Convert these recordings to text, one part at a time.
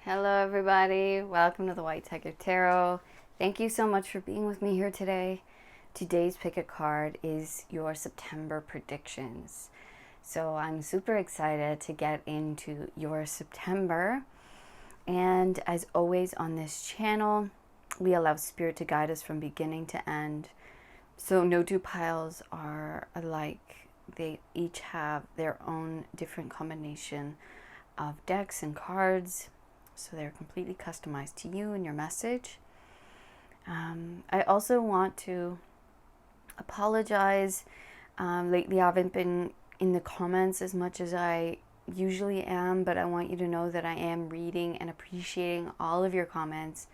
Hello everybody, welcome to the White Tiger Tarot. Thank you so much for being with me here today. Today's pick a card is your September predictions. So I'm super excited to get into your September. And as always on this channel, we allow Spirit to guide us from beginning to end. So no two piles are alike. They each have their own different combination of decks and cards. So they're completely customized to you and your message. I also want to apologize. Lately I haven't been in the comments as much as I usually am, but I want you to know that I am reading and appreciating all of your comments.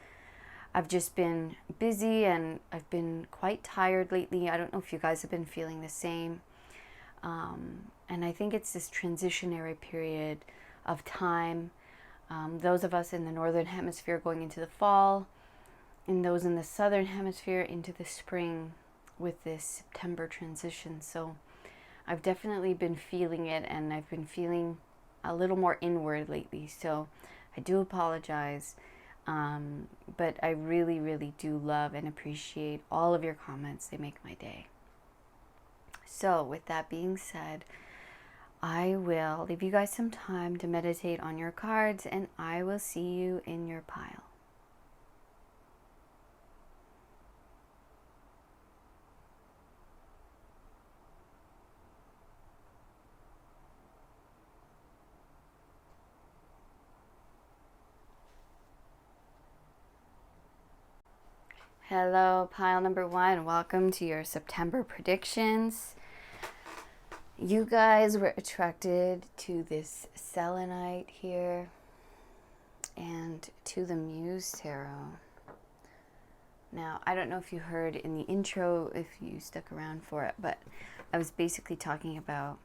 I've just been busy and I've been quite tired lately. I don't know if you guys have been feeling the same. And I think it's this transitionary period of time. Those of us in the northern hemisphere going into the fall, and those in the southern hemisphere into the spring with this September transition. So I've definitely been feeling it, and I've been feeling a little more inward lately. So I do apologize, but I really, really do love and appreciate all of your comments. They make my day. So with that being said, I will leave you guys some time to meditate on your cards, and I will see you in your pile. Hello, pile number one. Welcome to your September predictions. You guys were attracted to this selenite here and to the Muse tarot. Now, I don't know if you heard in the intro, if you stuck around for it, but I was basically talking about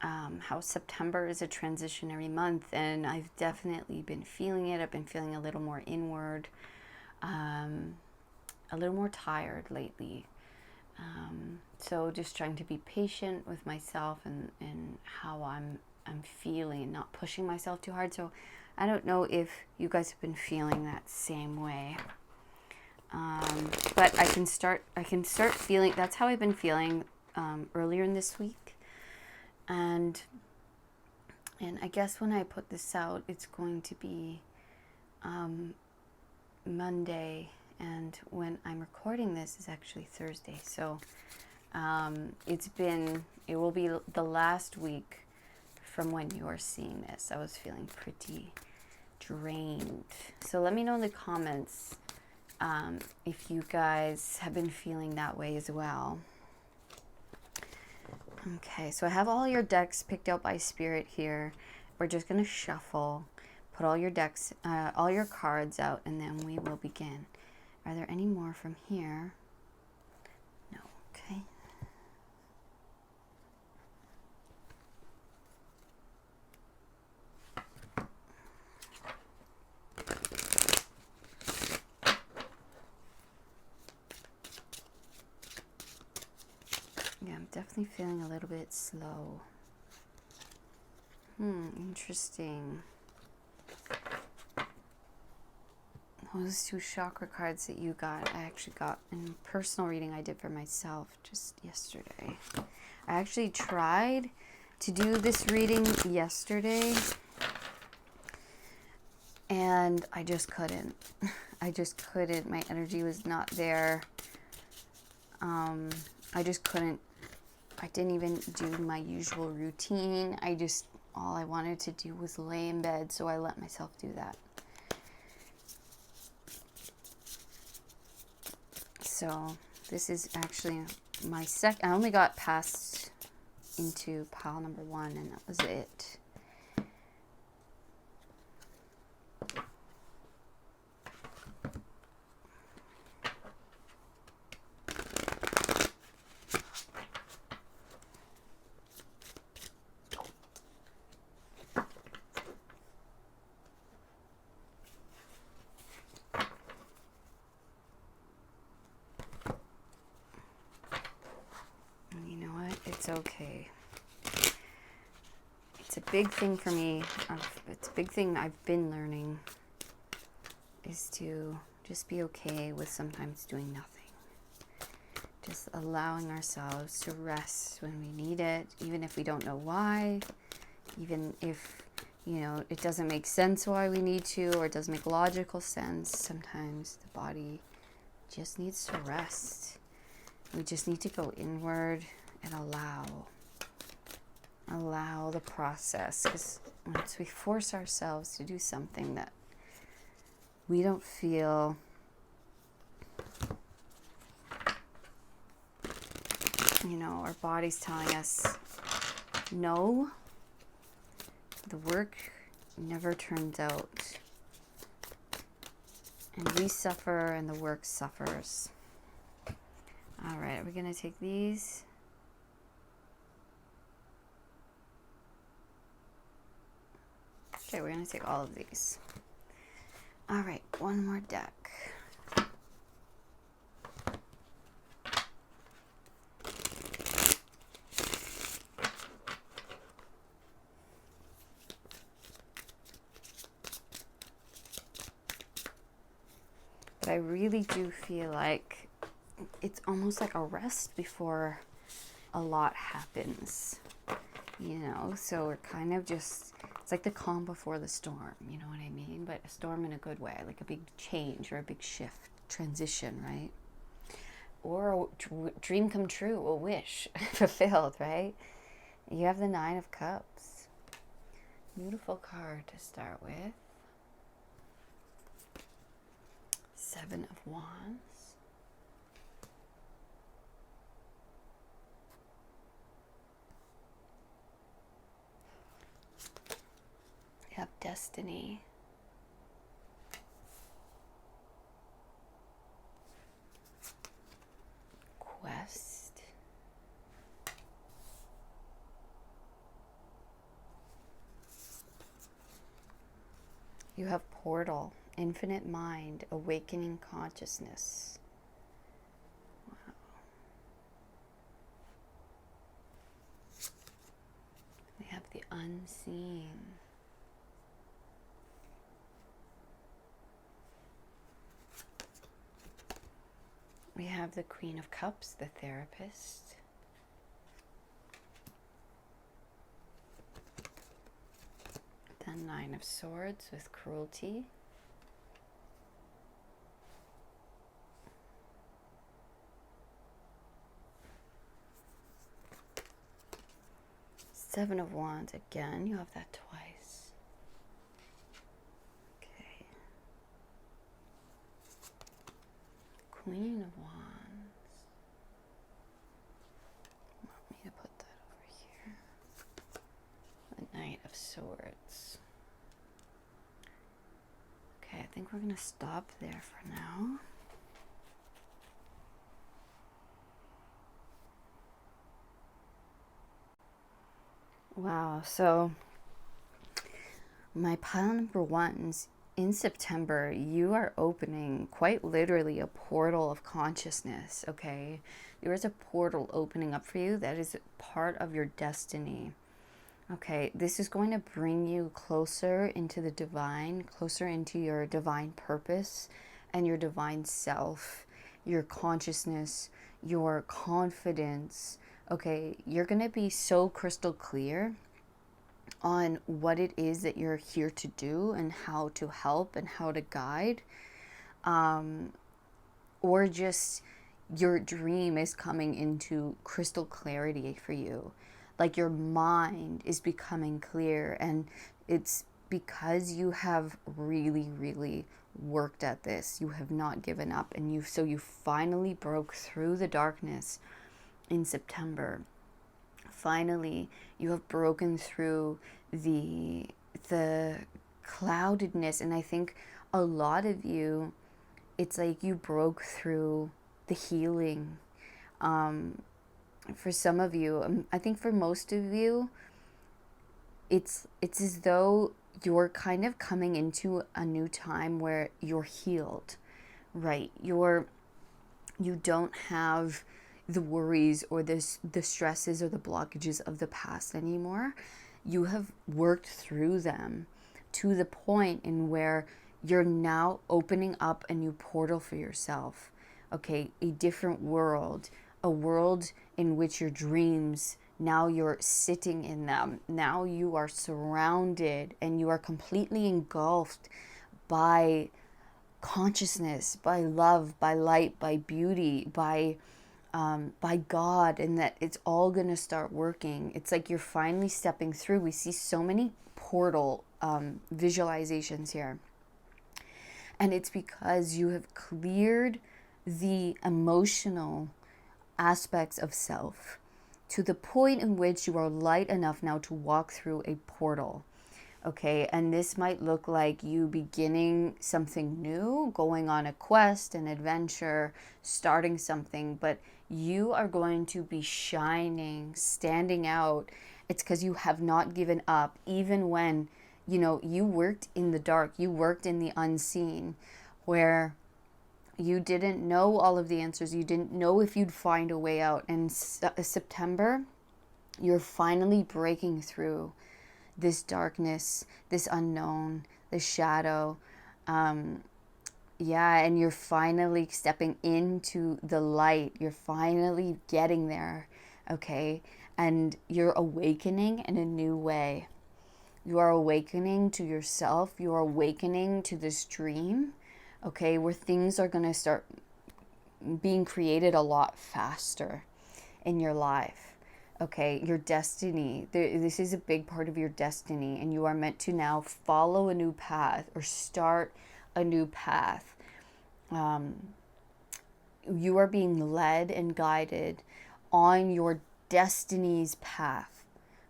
how September is a transitionary month, and I've definitely been feeling it. I've been feeling a little more inward, a little more tired lately. So just trying to be patient with myself and how I'm feeling, not pushing myself too hard. So I don't know if you guys have been feeling that same way. But I can start feeling, that's how I've been feeling earlier in this week. And I guess when I put this out, it's going to be Monday, and when I'm recording this is actually Thursday. So it will be the last week from when you're seeing this. I was feeling pretty drained. So let me know in the comments if you guys have been feeling that way as well. Okay, so I have all your decks picked out by Spirit here. We're just going to shuffle, put all your decks, all your cards out, and then we will begin. Are there any more from here? No. Okay. Yeah, I'm definitely feeling a little bit slow. Interesting. Those two chakra cards that you got, I actually got in a personal reading I did for myself just yesterday. I actually tried to do this reading yesterday, and I just couldn't. I just couldn't. My energy was not there. I just couldn't. I didn't even do my usual routine. All I wanted to do was lay in bed, so I let myself do that. So this is actually my second. I only got passed into pile number one, and that was it. And you know what? It's okay. it's a big thing for me. It's a big thing I've been learning, is to just be okay with sometimes doing nothing. Just allowing ourselves to rest when we need it, even if we don't know why, even if, it doesn't make sense why we need to, or it doesn't make logical sense. Sometimes the body just needs to rest. We just need to go inward and allow the process, because once we force ourselves to do something that we don't feel our body's telling us no, the work never turns out, and we suffer and the work suffers. All right, we're going to take these. Okay, we're going to take all of these. All right, one more deck. But I really do feel like it's almost like a rest before a lot happens, so we're kind of just, it's like the calm before the storm, you know what I mean? But a storm in a good way, like a big change or a big shift, transition, right? Or a dream come true, a wish fulfilled, right? You have the Nine of Cups. Beautiful card to start with. Seven of Wands. You have Destiny. Quest. You have Portal. Infinite Mind, Awakening Consciousness. Wow. We have the Unseen. We have the Queen of Cups, the Therapist. The Nine of Swords with Cruelty. Seven of Wands again. You have that twice. Okay. Queen of Wands. Want me to put that over here. The Knight of Swords. Okay, I think we're going to stop there for now. Wow, so my pile number ones, in September, you are opening quite literally a portal of consciousness, okay? There is a portal opening up for you that is part of your destiny, okay? This is going to bring you closer into the divine, closer into your divine purpose and your divine self, your consciousness, your confidence. Okay, you're going to be so crystal clear on what it is that you're here to do and how to help and how to guide. Or just your dream is coming into crystal clarity for you. Like your mind is becoming clear, and it's because you have really, really worked at this. You have not given up, and you finally broke through the darkness in September. Finally, you have broken through the cloudedness, and I think a lot of you, it's like you broke through the healing. For some of you, I think for most of you, it's as though you're kind of coming into a new time where you're healed, right? You don't have the worries or the stresses or the blockages of the past anymore. you have worked through them to the point in where you're now opening up a new portal for yourself. Okay, a different world, a world in which your dreams, now you're sitting in them. Now you are surrounded and you are completely engulfed by consciousness, by love, by light, by beauty, by God, and that it's all going to start working. It's like you're finally stepping through. We see so many portal visualizations here. And it's because you have cleared the emotional aspects of self to the point in which you are light enough now to walk through a portal. Okay, and this might look like you beginning something new, going on a quest, an adventure, starting something, but you are going to be shining, standing out. It's because you have not given up, even when, you worked in the dark, you worked in the unseen, where you didn't know all of the answers, you didn't know if you'd find a way out. And September, you're finally breaking through this darkness, this unknown, this shadow. And you're finally stepping into the light. You're finally getting there, okay? And you're awakening in a new way. You are awakening to yourself. You are awakening to this dream, okay, where things are going to start being created a lot faster in your life. Okay, your destiny, this is a big part of your destiny, and you are meant to now follow a new path or start a new path. You are being led and guided on your destiny's path.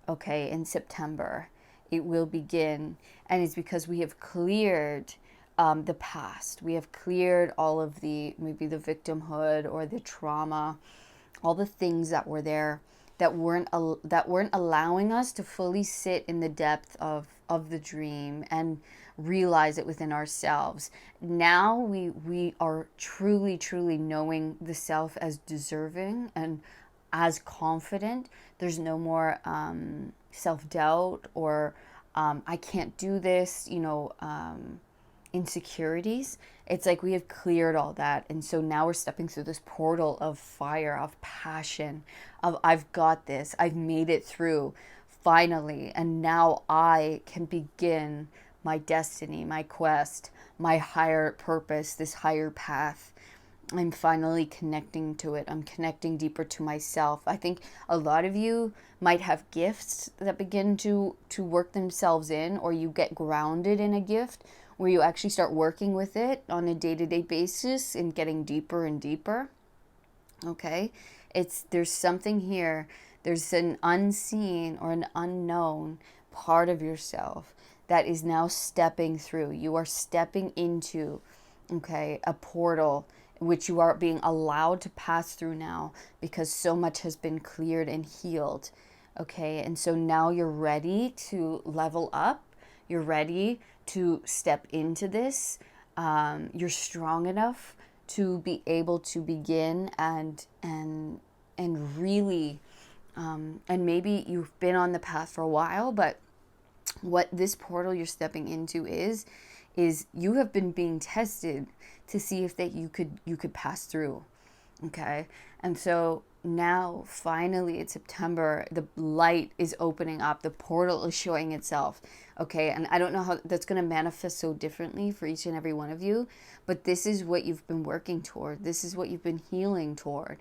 Okay, in September, it will begin, and it's because we have cleared the past. We have cleared all of maybe the victimhood or the trauma, all the things that were there that weren't allowing us to fully sit in the depth of the dream and realize it within ourselves. Now we are truly knowing the self as deserving and as confident. There's no more self-doubt or I can't do this, insecurities. It's like we have cleared all that, and so now we're stepping through this portal of fire, of passion, of I've got this, I've made it through finally, and now I can begin my destiny, my quest, my higher purpose, this higher path. I'm finally connecting to it. I'm connecting deeper to myself. I think a lot of you might have gifts that begin to work themselves in, or you get grounded in a gift where you actually start working with it on a day-to-day basis and getting deeper and deeper. Okay? There's something here. There's an unseen or an unknown part of yourself that is now stepping through. You are stepping into, okay, a portal which you are being allowed to pass through now because so much has been cleared and healed. Okay? And so now you're ready to level up. You're ready to step into this. You're strong enough to be able to begin and really, and maybe you've been on the path for a while, but what this portal you're stepping into is you have been being tested to see if that you could pass through. Okay? And so now finally it's September, the light is opening up, the portal is showing itself. Okay, and I don't know how that's going to manifest so differently for each and every one of you, but this is what you've been working toward. This is what you've been healing toward.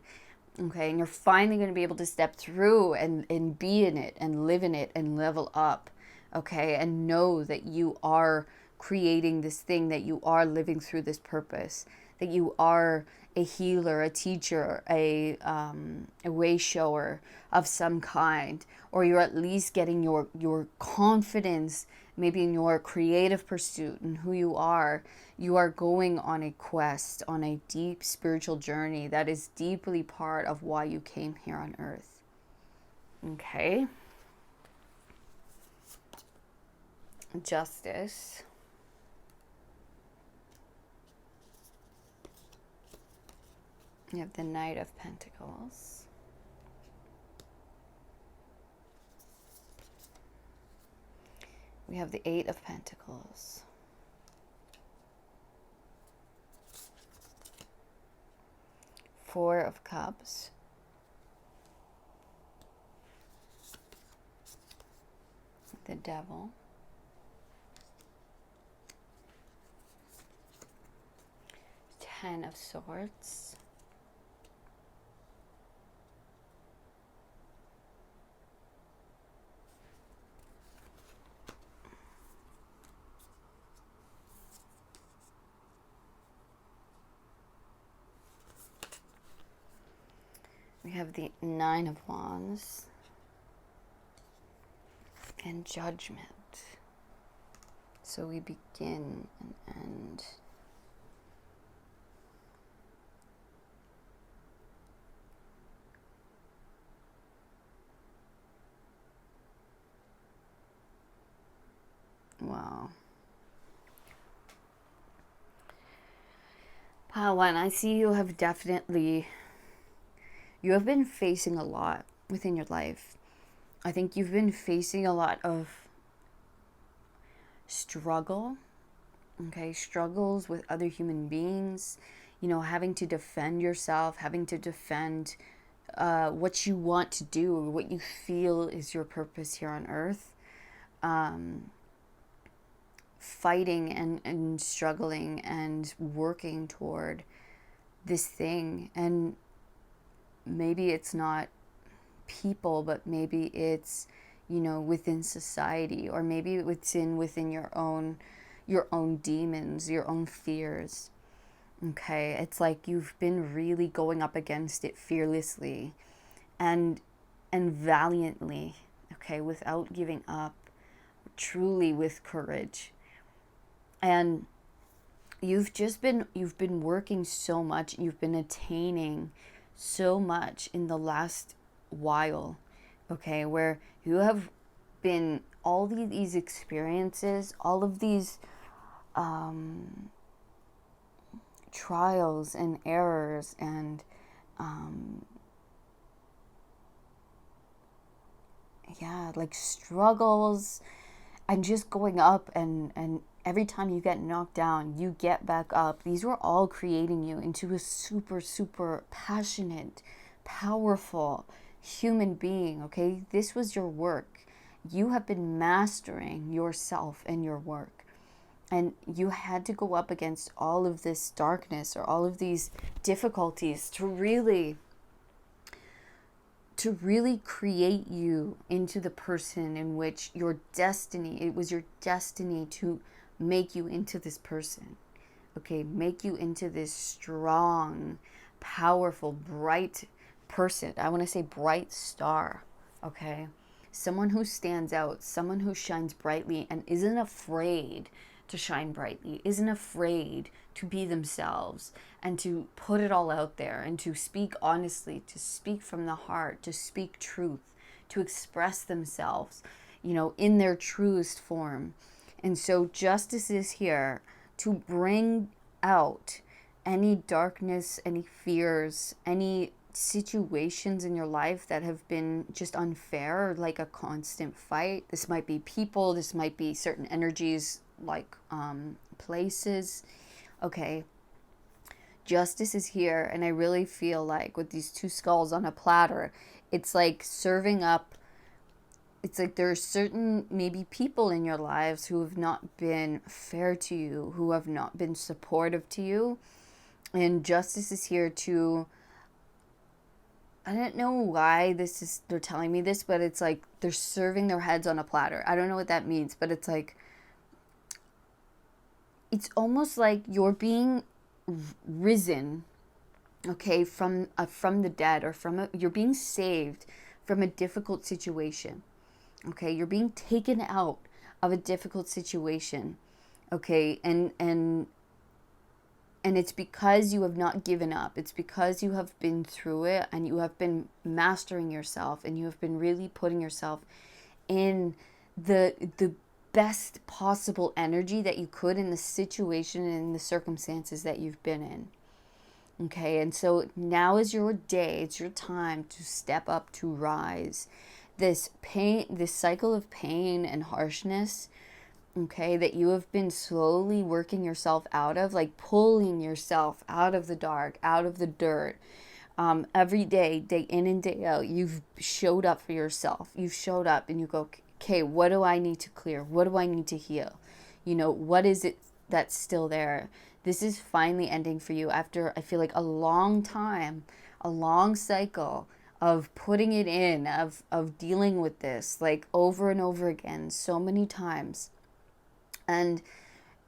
Okay, and you're finally going to be able to step through and be in it and live in it and level up. Okay, and know that you are creating this thing, that you are living through this purpose, that you are a healer, a teacher, a way shower of some kind, or you're at least getting your confidence maybe in your creative pursuit and who you are. You are going on a quest, on a deep spiritual journey that is deeply part of why you came here on earth. Okay? Justice. You have the Knight of Pentacles. We have the Eight of Pentacles. Four of Cups. The Devil. Ten of Swords. We have the Nine of Wands. And Judgment. So we begin and end. Wow. Pawan, I see you have been facing a lot within your life. I think you've been facing a lot of struggle, okay? Struggles with other human beings, you know, having to defend yourself, having to defend what you want to do or what you feel is your purpose here on earth. Fighting and struggling and working toward this thing. And maybe it's not people, but maybe it's, you know, within society, or maybe it's within your own demons, your own fears. Okay, it's like you've been really going up against it fearlessly and valiantly, okay, without giving up, truly with courage. And you've been working so much, you've been attaining so much in the last while, okay, where you have been all these experiences, all of these trials and errors and like struggles, and just going up, and every time you get knocked down, you get back up. These were all creating you into a super, super passionate, powerful human being, okay? This was your work. You have been mastering yourself and your work. And you had to go up against all of this darkness or all of these difficulties to really create you into the person in which it was your destiny to make you into this person, okay? Make you into this strong, powerful, bright person. I want to say bright star, okay? Someone who stands out, someone who shines brightly and isn't afraid to shine brightly, isn't afraid to be themselves and to put it all out there and to speak honestly, to speak from the heart, to speak truth, to express themselves, you know, in their truest form. And so justice is here to bring out any darkness, any fears, any situations in your life that have been just unfair, or like a constant fight. This might be people, this might be certain energies, like places, okay? Justice is here, and I really feel like with these two skulls on a platter, it's like serving up. It's like there are certain maybe people in your lives who have not been fair to you, who have not been supportive to you, and justice is here to, I don't know why they're telling me this, but it's like they're serving their heads on a platter. I don't know what that means, but it's like, it's almost like you're being risen, okay, from the dead, or you're being saved from a difficult situation, okay? You're being taken out of a difficult situation, okay? And it's because you have not given up. It's because you have been through it, and you have been mastering yourself, and you have been really putting yourself in the best possible energy that you could in the situation and in the circumstances that you've been in. Okay, and so now is your day. It's your time to step up, to rise. This pain, this cycle of pain and harshness, okay, that you have been slowly working yourself out of, like pulling yourself out of the dark, out of the dirt. Every day, day in and day out, you've showed up for yourself. You've showed up and you go, okay, what do I need to clear? What do I need to heal? You know, what is it that's still there? This is finally ending for you after, I feel like, a long time, a long cycle of putting it in, of dealing with this, like over and over again, so many times. And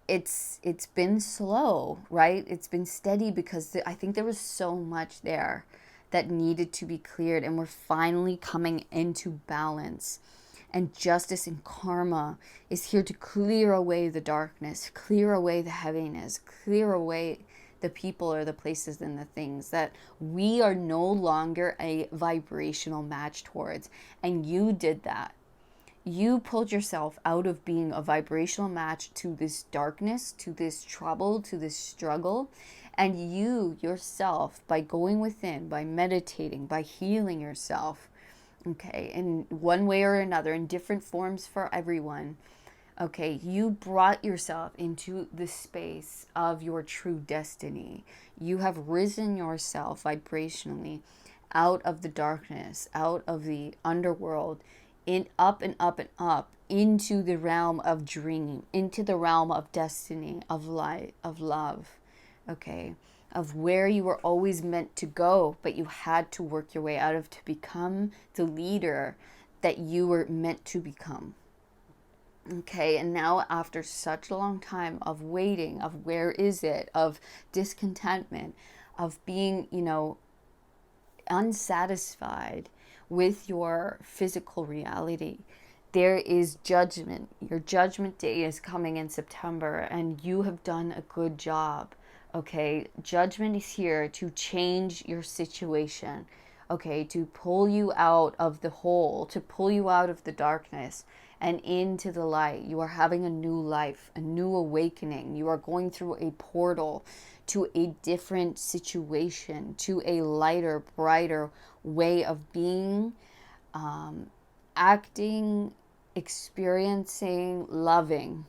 it's been slow, right? It's been steady because I think there was so much there that needed to be cleared, and we're finally coming into balance. And justice and karma is here to clear away the darkness, clear away the heaviness, clear away the people or the places and the things that we are no longer a vibrational match towards. And you did that. You pulled yourself out of being a vibrational match to this darkness, to this trouble, to this struggle. And you yourself, by going within, by meditating, by healing yourself, okay, in one way or another, in different forms for everyone, okay, you brought yourself into the space of your true destiny. You have risen yourself vibrationally out of the darkness, out of the underworld, in up and up and up into the realm of dream, into the realm of destiny, of light, of love, okay, of where you were always meant to go, but you had to work your way out of to become the leader that you were meant to become. Okay, and now after such a long time of waiting, of where is it, of discontentment, of being, unsatisfied with your physical reality, there is judgment. Your judgment day is coming in September, and you have done a good job. Okay, judgment is here to change your situation. Okay, to pull you out of the hole, to pull you out of the darkness and into the light. You are having a new life, a new awakening. You are going through a portal to a different situation, to a lighter, brighter way of being, acting, experiencing, loving.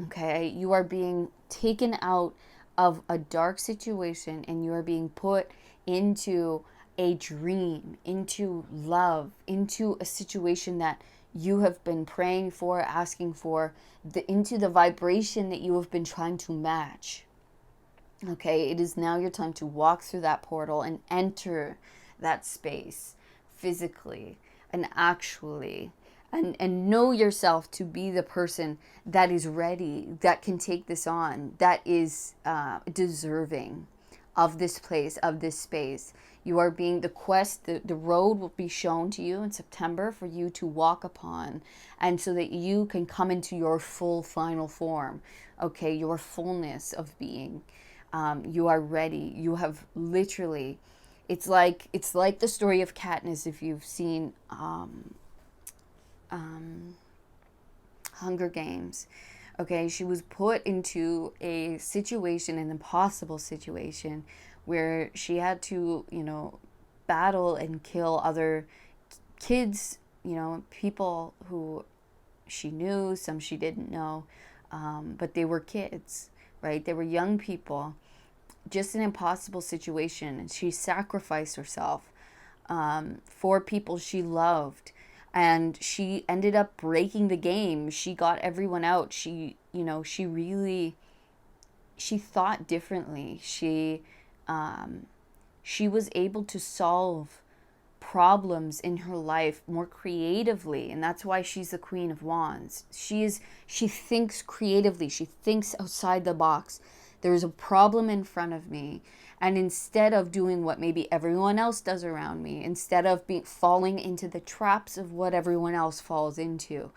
Okay, you are being taken out of a dark situation and you are being put into a dream, into love, into a situation that you have been praying for, asking for, into the vibration that you have been trying to match. Okay, it is now your time to walk through that portal and enter that space physically and actually, and know yourself to be the person that is ready, that can take this on, that is deserving of this place, of this space. You are being the road will be shown to you in September for you to walk upon, and so that you can come into your full final form, okay, your fullness of being. You are ready. You have literally, it's like the story of Katniss, if you've seen Hunger Games. Okay, she was put into a situation, an impossible situation, where she had to, battle and kill other kids, people who she knew, some she didn't know, but they were kids, right? They were young people. Just an impossible situation. And she sacrificed herself for people she loved. And she ended up breaking the game. She got everyone out. She thought differently. She was able to solve problems in her life more creatively, and that's why she's the Queen of Wands. She thinks creatively. She thinks outside the box. There's a problem in front of me, and instead of doing what maybe everyone else does around me, instead of falling into the traps of what everyone else falls into,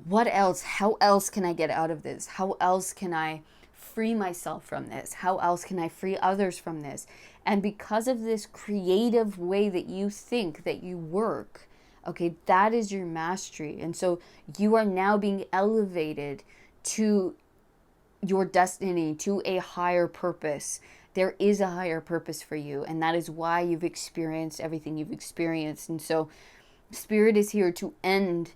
what else? How else can I get out of this? How else can I free myself from this? How else can I free others from this? And because of this creative way that you think, that you work, okay, that is your mastery. And so you are now being elevated to your destiny, to a higher purpose. There is a higher purpose for you, and that is why you've experienced everything you've experienced. And so Spirit is here to end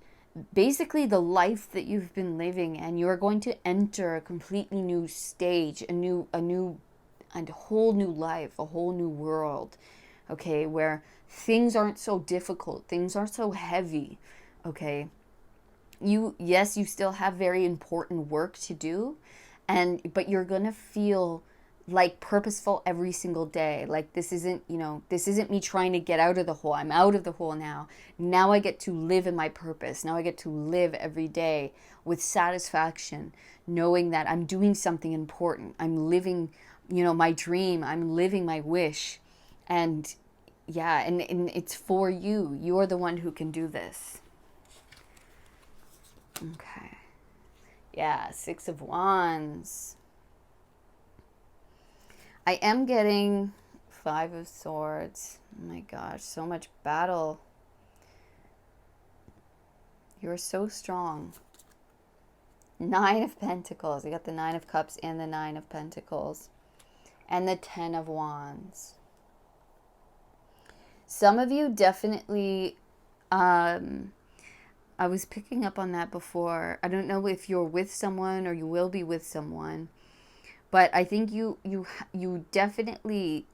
basically the life that you've been living, and you're going to enter a completely new stage, a whole new life, a whole new world, okay, where things aren't so difficult, things aren't so heavy, okay. Yes, you still have very important work to do, but you're gonna feel like purposeful every single day. Like, this isn't me trying to get out of the hole. I'm out of the hole now. Now I get to live in my purpose. Now I get to live every day with satisfaction, knowing that I'm doing something important. I'm living, my dream. I'm living my wish. And yeah, and it's for you. You're the one who can do this. Okay. Yeah, Six of Wands. I am getting Five of Swords. Oh my gosh, so much battle. You're so strong. Nine of Pentacles. You got the Nine of Cups and the Nine of Pentacles. And the Ten of Wands. Some of you definitely, I was picking up on that before. I don't know if you're with someone or you will be with someone, but I think you definitely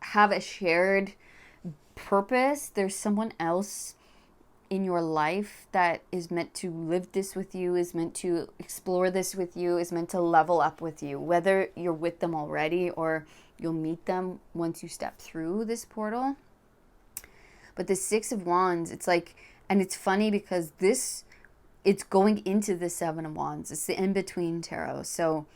have a shared purpose. There's someone else in your life that is meant to live this with you, is meant to explore this with you, is meant to level up with you, whether you're with them already or you'll meet them once you step through this portal. But the Six of Wands, it's like, and it's funny because it's going into the Seven of Wands. It's the in-between tarot. So,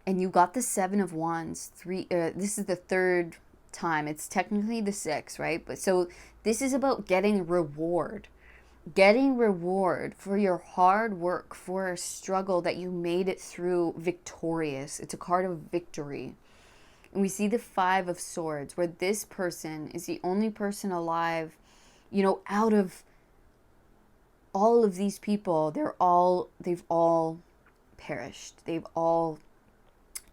and you got the Seven of Wands. This is the third time. It's technically the sixth, right? But so this is about getting reward. Getting reward for your hard work, for a struggle that you made it through victorious. It's a card of victory. And we see the Five of Swords, where this person is the only person alive, out of all of these people. They've all perished. They've all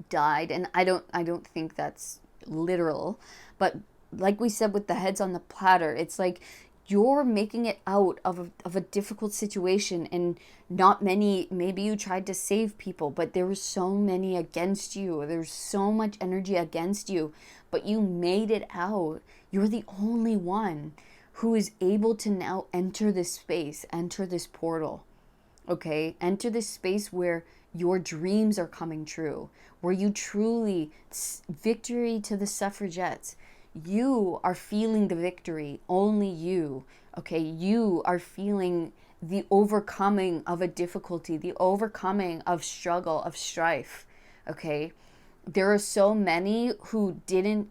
died. And I don't think that's literal, but like we said with the heads on the platter, it's like you're making it out of a difficult situation, and not many, maybe you tried to save people, but there were so many against you. There's so much energy against you, but you made it out. You're the only one who is able to now enter this space, enter this portal, okay? Enter this space where your dreams are coming true, where you truly, victory to the suffragettes. You are feeling the victory, only you, okay? You are feeling the overcoming of a difficulty, the overcoming of struggle, of strife, okay? There are so many who didn't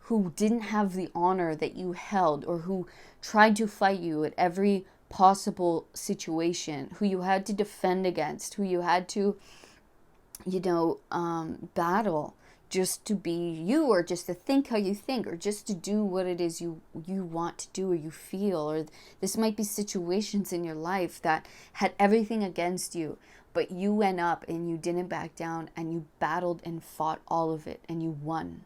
have the honor that you held, or who tried to fight you at every possible situation, who you had to defend against, who you had to, battle just to be you, or just to think how you think, or just to do what it is you want to do, or you feel. Or this might be situations in your life that had everything against you, but you went up and you didn't back down, and you battled and fought all of it, and you won.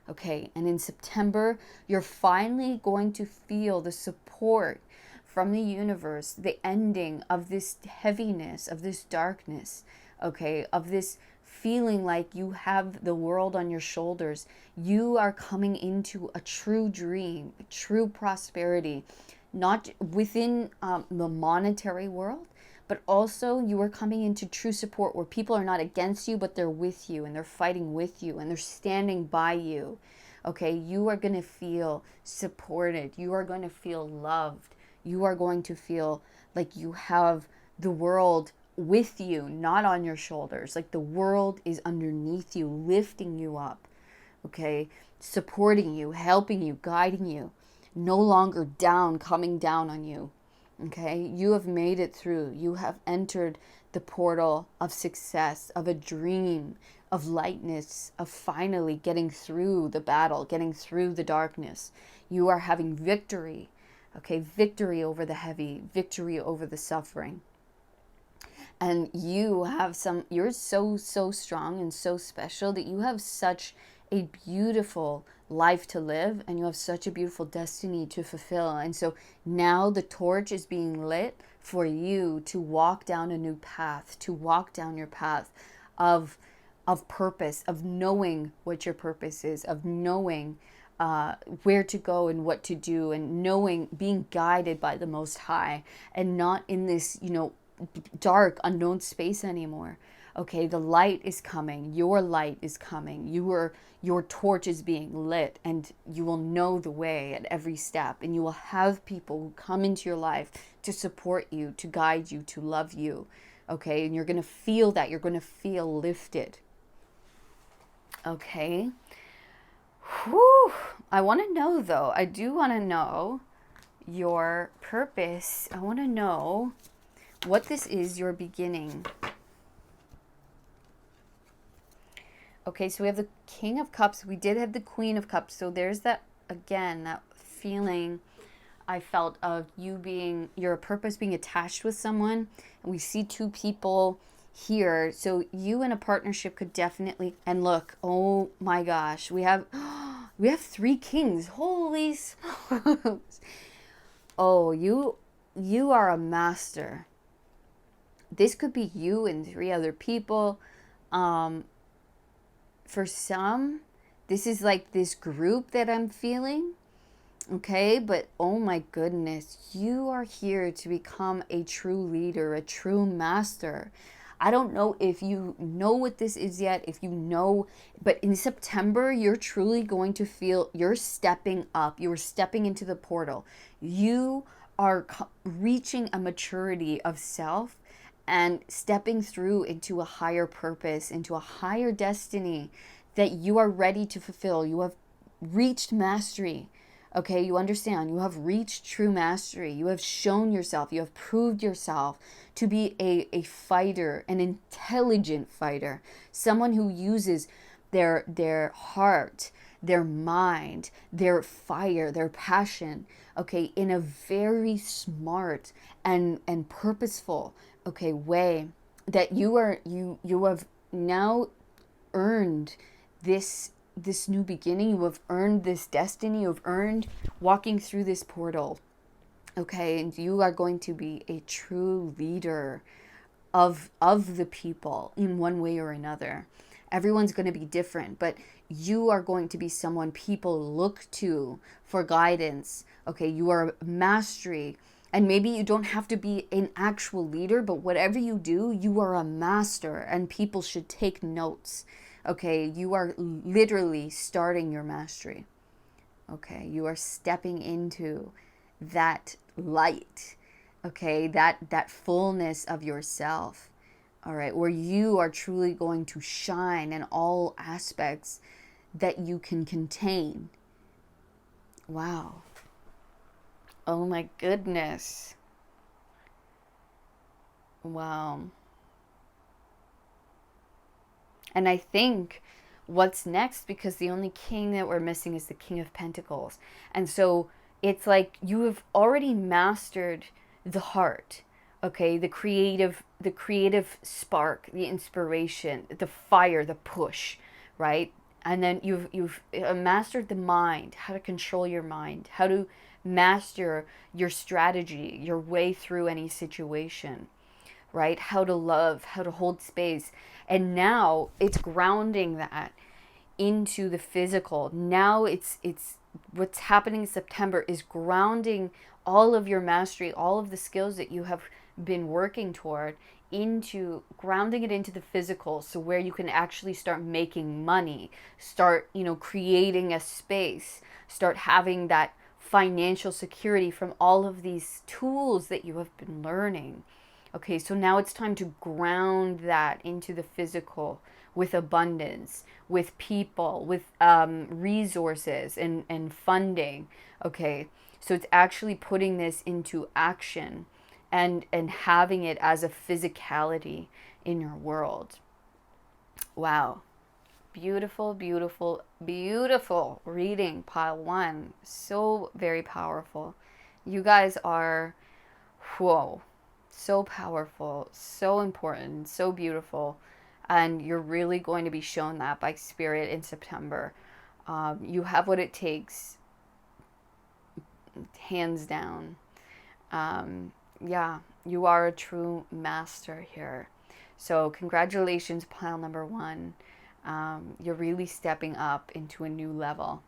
Okay, and in September, you're finally going to feel the support from the universe, the ending of this heaviness, of this darkness, okay, of this feeling like you have the world on your shoulders. You are coming into a true dream, a true prosperity, not within the monetary world, but also you are coming into true support, where people are not against you, but they're with you, and they're fighting with you, and they're standing by you. Okay, you are going to feel supported. You are going to feel loved. You are going to feel like you have the world with you, not on your shoulders. Like the world is underneath you, lifting you up, okay, supporting you, helping you, guiding you, no longer down, coming down on you. Okay, you have made it through. You have entered the portal of success, of a dream, of lightness, of finally getting through the battle, getting through the darkness. You are having victory, okay, victory over the heavy, victory over the suffering. And you're so strong and so special that you have such a beautiful life to live, and you have such a beautiful destiny to fulfill. And so now the torch is being lit for you to walk down a new path, to walk down your path of purpose, of knowing what your purpose is, of knowing where to go and what to do, and knowing, being guided by the Most High, and not in this, dark, unknown space anymore. Okay, the light is coming. Your light is coming. Your torch is being lit, and you will know the way at every step, and you will have people who come into your life to support you, to guide you, to love you. Okay, and you're going to feel that. You're going to feel lifted. Okay. Whew. I want to know, though. I do want to know your purpose. I want to know what this is you're beginning. Okay, so we have the King of Cups. We did have the Queen of Cups. So there's that, again, that feeling I felt of your purpose being attached with someone. And we see two people here. So you in a partnership could definitely, and look, oh my gosh, we have 3 kings. Holy smokes. Oh, you are a master. This could be you and 3 other people. For some, this is like this group that I'm feeling. Okay, but oh my goodness, you are here to become a true leader, a true master. I don't know if you know what this is yet, if you know, but in September, you're truly going to feel you're stepping up. You're stepping into the portal. You are reaching a maturity of self and stepping through into a higher purpose, into a higher destiny that you are ready to fulfill. You have reached mastery. Okay, you understand. You have reached true mastery. You have shown yourself. You have proved yourself to be a fighter, an intelligent fighter, someone who uses their heart, their mind, their fire, their passion, okay, in a very smart and purposeful, okay, way that you have now earned this new beginning. You have earned this destiny. You have earned walking through this portal. Okay, and you are going to be a true leader of the people in one way or another. Everyone's going to be different, but you are going to be someone people look to for guidance. Okay, you are mastery. And maybe you don't have to be an actual leader, but whatever you do, you are a master, and people should take notes. Okay, you are literally starting your mastery. Okay, you are stepping into that light. Okay, that fullness of yourself. All right, where you are truly going to shine in all aspects that you can contain. Wow. Oh my goodness. Wow. And I think what's next, because the only king that we're missing is the King of Pentacles. And so it's like you have already mastered the heart, okay? The creative spark, the inspiration, the fire, the push, right? And then you've mastered the mind, how to control your mind, how to master your strategy, your way through any situation, right? How to love, how to hold space. And now it's grounding that into the physical. Now it's what's happening in September is grounding all of your mastery, all of the skills that you have been working toward, into grounding it into the physical, so where you can actually start making money, start, creating a space, start having that financial security from all of these tools that you have been learning. Okay, so now it's time to ground that into the physical with abundance, with people, with resources and funding. Okay, so it's actually putting this into action and having it as a physicality in your world. Wow. Beautiful, beautiful, beautiful reading, pile 1. So very powerful. You guys are, whoa, so powerful, so important, so beautiful. And you're really going to be shown that by Spirit in September. You have what it takes, hands down. Yeah, you are a true master here. So congratulations, pile number one. You're really stepping up into a new level.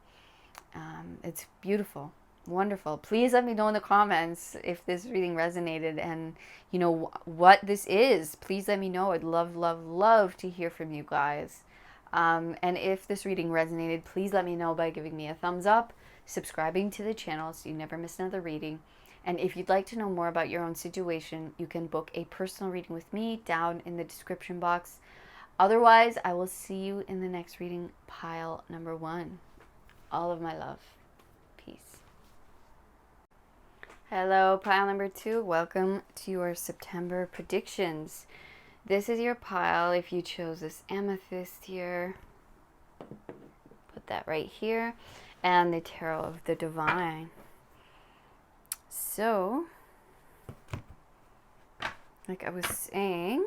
It's beautiful, wonderful. Please let me know in the comments if this reading resonated, and you know what this is. Please let me know. I'd love, love, love to hear from you guys. And if this reading resonated, please let me know by giving me a thumbs up, subscribing to the channel so you never miss another reading. And if you'd like to know more about your own situation, you can book a personal reading with me down in the description box. Otherwise, I will see you in the next reading, pile number one. All of my love. Peace. Hello, pile number two. Welcome to your September predictions. This is your pile if you chose this amethyst here. Put that right here. And the Tarot of the Divine. So, like I was saying,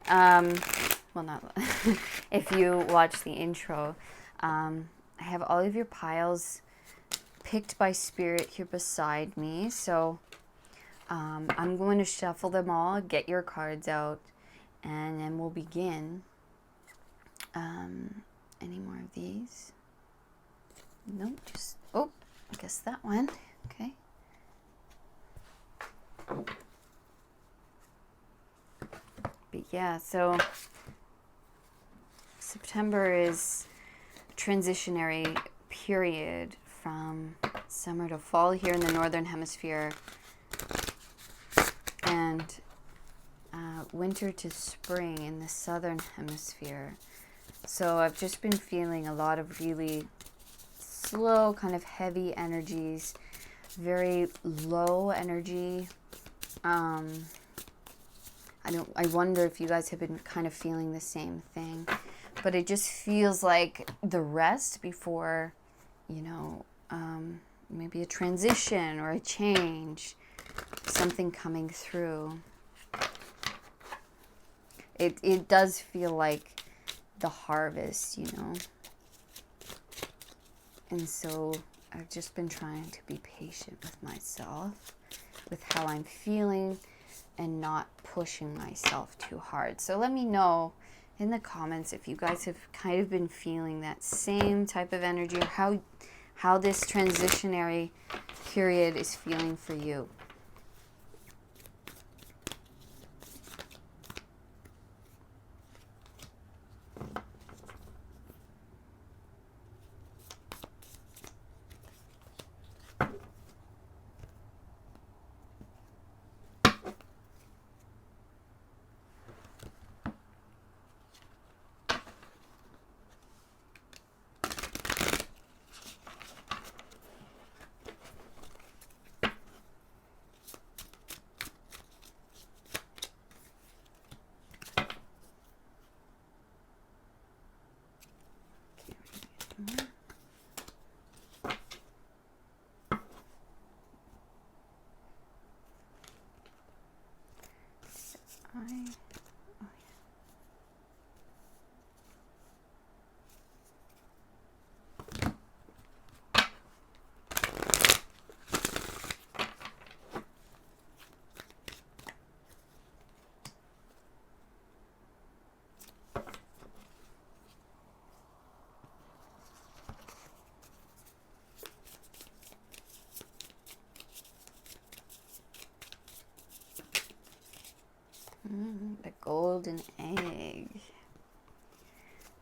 well, not if you watch the intro, I have all of your piles picked by Spirit here beside me. So I'm going to shuffle them all, get your cards out, and then we'll begin. Any more of these? Nope, just, oh, I guess that one. Okay. But yeah, so September is a transitionary period from summer to fall here in the northern hemisphere, and winter to spring in the southern hemisphere. So I've just been feeling a lot of really slow, kind of heavy energies, very low energy. I wonder if you guys have been kind of feeling the same thing, but it just feels like the rest before, you know, maybe a transition or a change, something coming through. It does feel like the harvest, you know. And so I've just been trying to be patient with myself, with how I'm feeling, and not pushing myself too hard. So let me know in the comments if you guys have kind of been feeling that same type of energy, or how this transitionary period is feeling for you. The golden egg.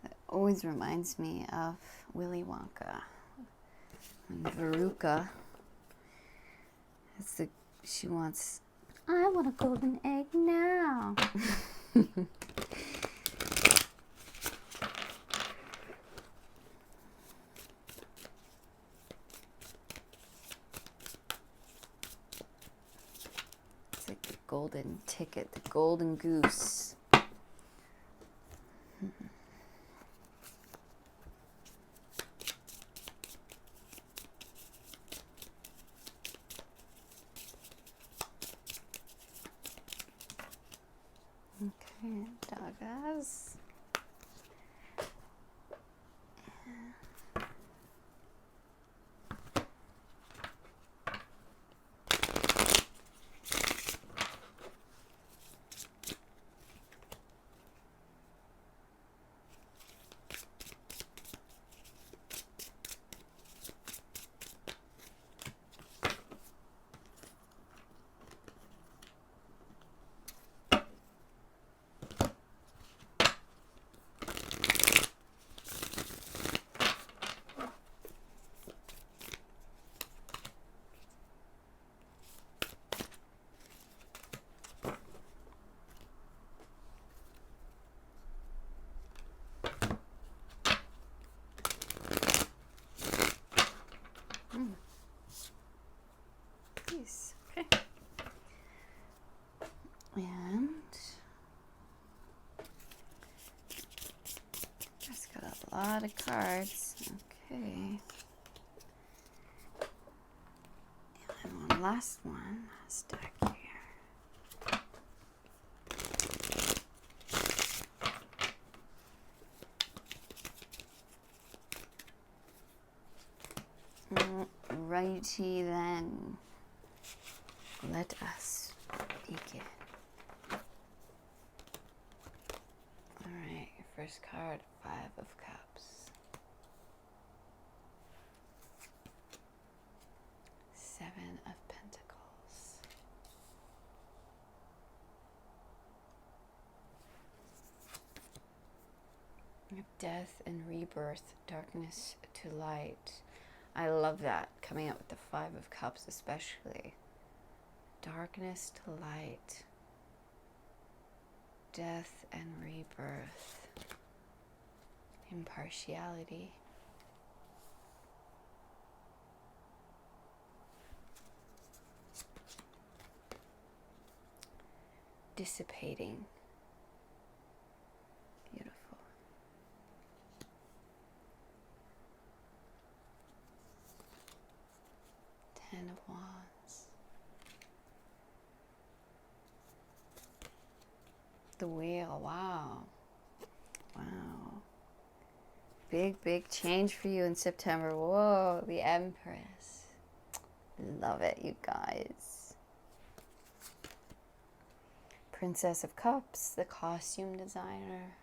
That always reminds me of Willy Wonka and Veruca. She wants, I want a golden egg now. Golden ticket, the golden goose. Okay, doggas. lot of cards. Okay. And one last one. Stack here. Righty then. Let us begin. Alright, your first card, 5 of Cups. 7 of Pentacles. Death and rebirth, darkness to light. I love that, coming out with the 5 of Cups especially. Darkness to light. Death and rebirth. Impartiality. Dissipating. Beautiful. Ten of Wands. The Wheel. Wow. Wow. Big change for you in September. Whoa. The Empress. Love it, you guys. Princess of Cups. The costume designer.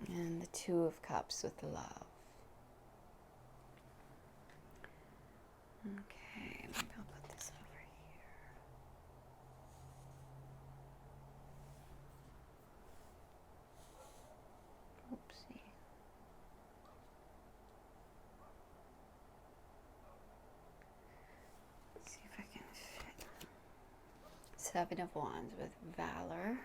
And the 2 of Cups with the love. Okay, maybe I'll put this over here. Oopsie. Let's see if I can fit. 7 of Wands with Valor.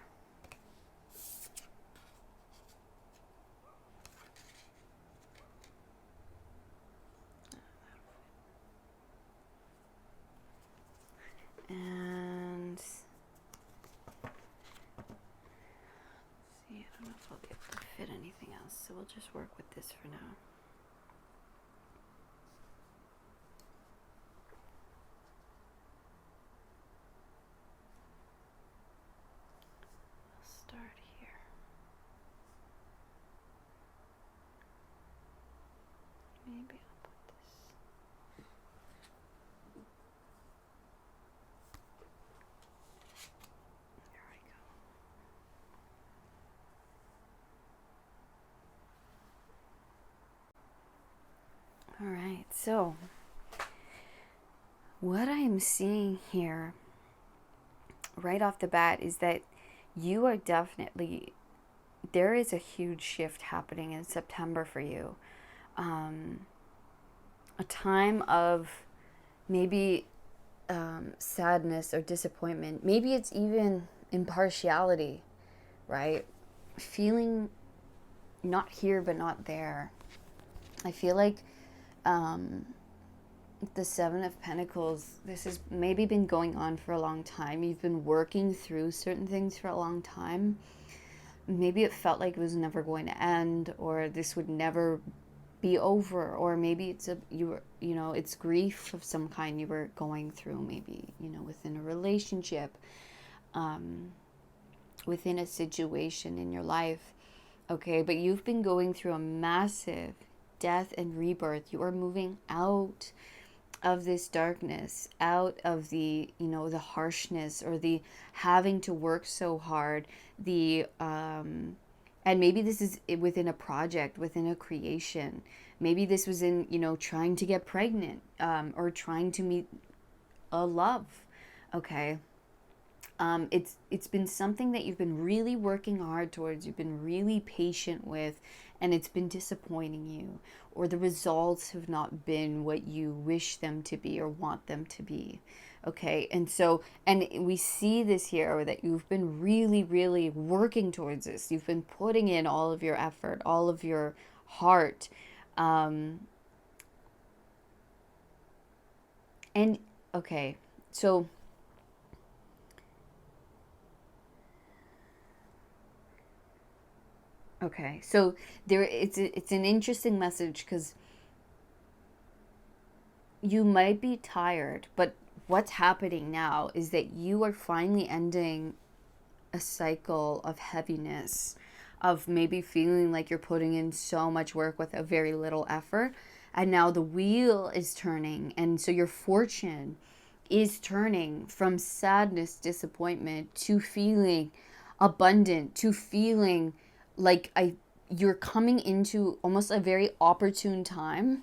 And see, I don't know if I'll be able to fit anything else, so we'll just work with this for now. I'll start here. Maybe I'll put this. There we go. All right, so what I'm seeing here right off the bat is that you are definitely, there is a huge shift happening in September for you. A time of maybe sadness or disappointment. Maybe it's even impartiality, right? Feeling not here but not there. I feel like the 7 of Pentacles, this has maybe been going on for a long time. You've been working through certain things for a long time. Maybe it felt like it was never going to end, or this would never be over, or maybe it's it's grief of some kind you were going through, maybe, within a relationship, within a situation in your life. Okay, but you've been going through a massive death and rebirth. You are moving out of this darkness, out of the the harshness, or the having to work so hard, the and maybe this is within a project, within a creation. Maybe this was in trying to get pregnant, or trying to meet a love. Okay, it's been something that you've been really working hard towards, you've been really patient with, and it's been disappointing you, or the results have not been what you wish them to be or want them to be. Okay, and we see this here, that you've been really, really working towards this. You've been putting in all of your effort, all of your heart. And okay, so Okay, so it's an interesting message because you might be tired, but what's happening now is that you are finally ending a cycle of heaviness, of maybe feeling like you're putting in so much work with a very little effort. And now the wheel is turning. And so your fortune is turning from sadness, disappointment to feeling abundant, to feeling like you're coming into almost a very opportune time,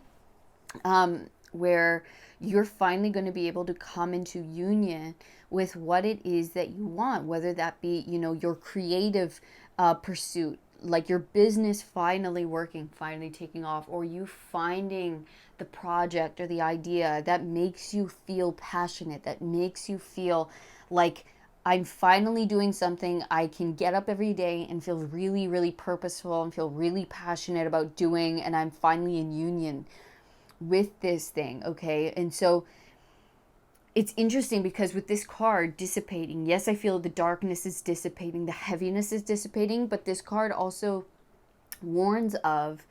where you're finally going to be able to come into union with what it is that you want, whether that be, your creative pursuit, like your business finally working, finally taking off, or you finding the project or the idea that makes you feel passionate, that makes you feel like I'm finally doing something I can get up every day and feel really, really purposeful and feel really passionate about doing, and I'm finally in union with this thing, okay? And so it's interesting because with this card dissipating, yes, I feel the darkness is dissipating, the heaviness is dissipating, but this card also warns of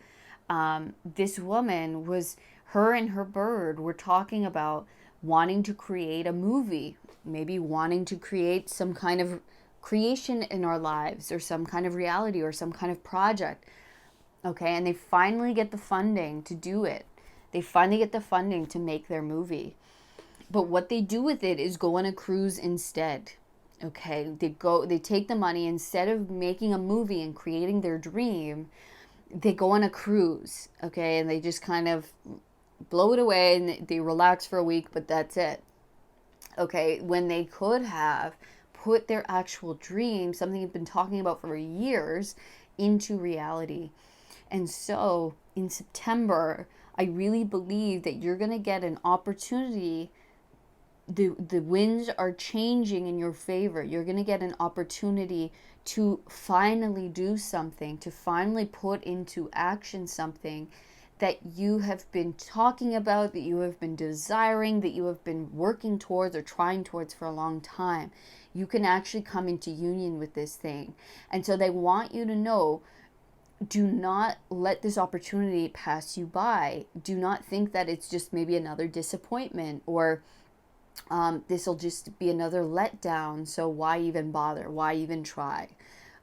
this woman was, her and her bird were talking about wanting to create a movie, maybe wanting to create some kind of creation in our lives or some kind of reality or some kind of project. Okay, and they finally get the funding to do it. They finally get the funding to make their movie. But what they do with it is go on a cruise instead. Okay, they take the money, instead of making a movie and creating their dream, they go on a cruise. Okay, and they just kind of blow it away and they relax for a week, but that's it. Okay, when they could have put their actual dream, something they've been talking about for years, into reality. And so in September, I really believe that you're going to get an opportunity. The winds are changing in your favor. You're going to get an opportunity to finally do something, to finally put into action something that you have been talking about, that you have been desiring, that you have been working towards or trying towards for a long time. You can actually come into union with this thing. And so they want you to know, do not let this opportunity pass you by. Do not think that it's just maybe another disappointment, or this will just be another letdown. So why even bother? Why even try?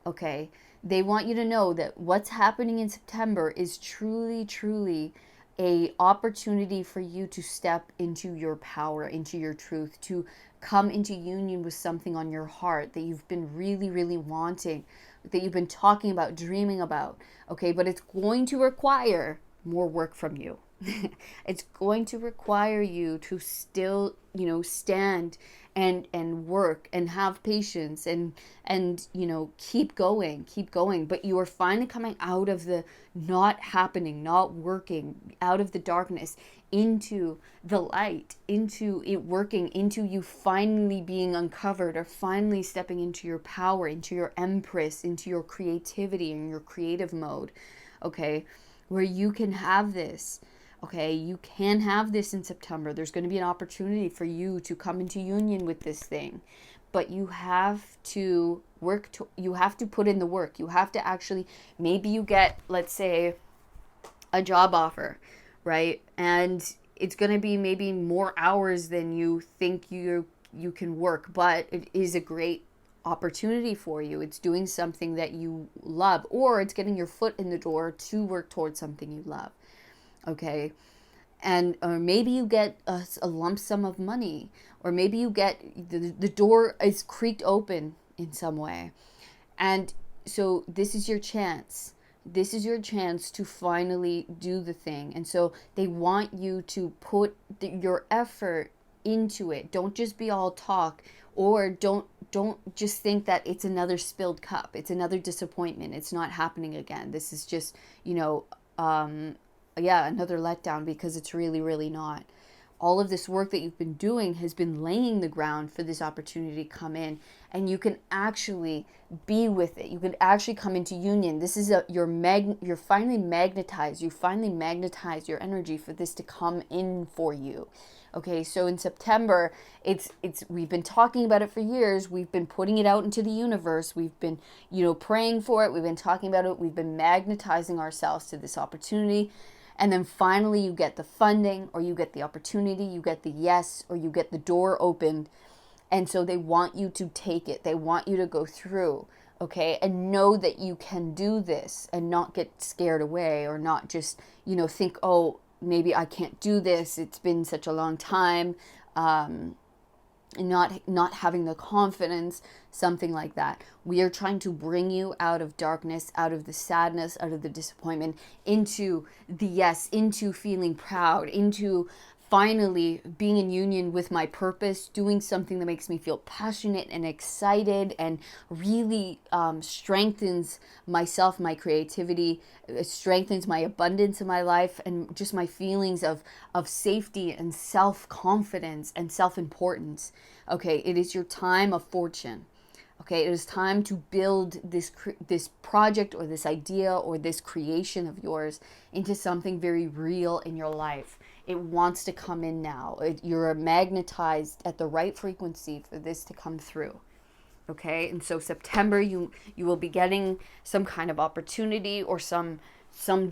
Okay. They want you to know that what's happening in September is truly, truly a opportunity for you to step into your power, into your truth, to come into union with something on your heart that you've been really, really wanting, that you've been talking about, dreaming about. Okay, but it's going to require more work from you. It's going to require you to still, stand and work and have patience and keep going, but you are finally coming out of the not happening, not working, out of the darkness into the light, into it working, into you finally being uncovered, or finally stepping into your power, into your empress, into your creativity and your creative mode. Okay, where you can have this. Okay, you can have this in September. There's going to be an opportunity for you to come into union with this thing. But you have to you have to put in the work. You have to actually, maybe you get, let's say, a job offer, right? And it's going to be maybe more hours than you think you can work, but it is a great opportunity for you. It's doing something that you love, or it's getting your foot in the door to work towards something you love. Okay, and or maybe you get a lump sum of money, or maybe you get the door is creaked open in some way. And so this is your chance. This is your chance to finally do the thing. And so they want you to put your effort into it. Don't just be all talk, or don't just think that it's another spilled cup. It's another disappointment. It's not happening again. This is just, another letdown, because it's really, really not. All of this work that you've been doing has been laying the ground for this opportunity to come in, and you can actually be with it. You can actually come into union. This is you're finally magnetized. You finally magnetize your energy for this to come in for you. Okay, so in September, it's we've been talking about it for years. We've been putting it out into the universe. We've been, praying for it. We've been talking about it. We've been magnetizing ourselves to this opportunity. And then finally you get the funding, or you get the opportunity, you get the yes, or you get the door opened. And so they want you to take it. They want you to go through, okay? And know that you can do this and not get scared away, or not just, think, oh, maybe I can't do this. It's been such a long time. Not having the confidence, something like that. We are trying to bring you out of darkness, out of the sadness, out of the disappointment, into the yes, into feeling proud, into finally being in union with my purpose, doing something that makes me feel passionate and excited, and really strengthens myself, my creativity, strengthens my abundance in my life, and just my feelings of safety and self-confidence and self-importance. Okay, it is your time of fortune. Okay, it is time to build this project, or this idea, or this creation of yours into something very real in your life. It wants to come in now. You're magnetized at the right frequency for this to come through. Okay, and so September, you will be getting some kind of opportunity, or some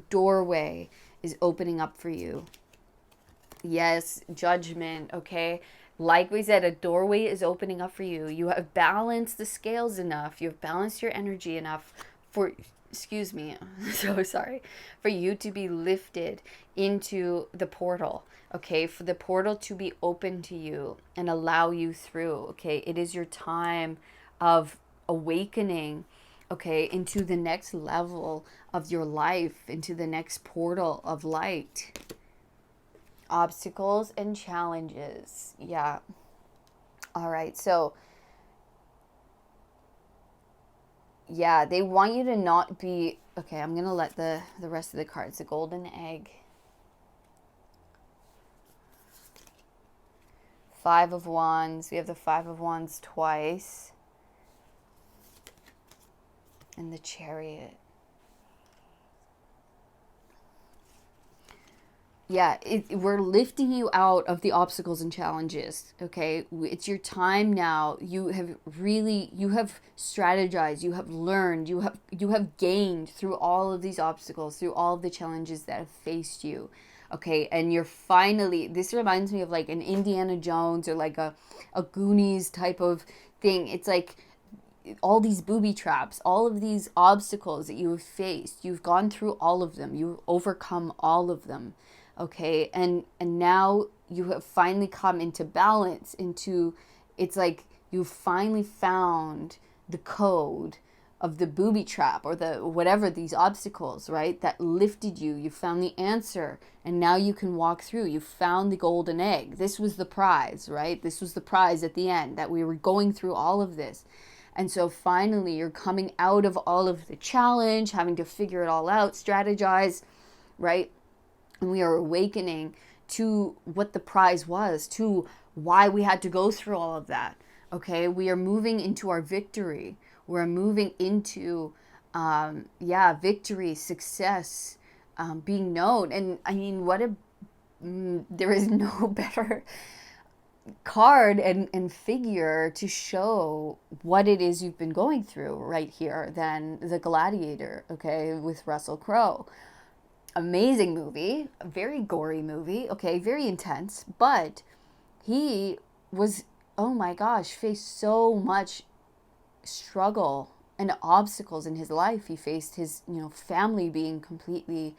doorway is opening up for you. Yes, judgment, okay? Like we said, a doorway is opening up for you. You have balanced the scales enough. You've balanced your energy enough for, excuse me, so sorry, for you to be lifted into the portal, okay? For the portal to be open to you and allow you through, okay? It is your time of awakening, okay, into the next level of your life, into the next portal of light. Obstacles and challenges. Yeah. All right. So, yeah, they want you to not be... Okay, I'm going to let the rest of the cards. The golden egg. 5 of Wands. We have the 5 of Wands twice. And the Chariot. Yeah, we're lifting you out of the obstacles and challenges, okay? It's your time now. You have strategized, you have learned, you have gained through all of these obstacles, through all of the challenges that have faced you, okay? And you're finally, this reminds me of like an Indiana Jones, or like a Goonies type of thing. It's like all these booby traps, all of these obstacles that you have faced, you've gone through all of them, you've overcome all of them. Okay, and now you have finally come into balance, it's like you've finally found the code of the booby trap, or the whatever, these obstacles, right, that lifted you. You found the answer, and now you can walk through. You found the golden egg. This was the prize, right? This was the prize at the end, that we were going through all of this. And so finally you're coming out of all of the challenge, having to figure it all out, strategize, right? And we are awakening to what the prize was, to why we had to go through all of that. Okay, we are moving into our victory. We're moving into, victory, success, being known. And I mean, there is no better card and figure to show what it is you've been going through right here than the Gladiator, okay, with Russell Crowe. Amazing movie, a very gory movie, okay, very intense, but he was, oh my gosh, faced so much struggle and obstacles in his life. He faced his, family being completely,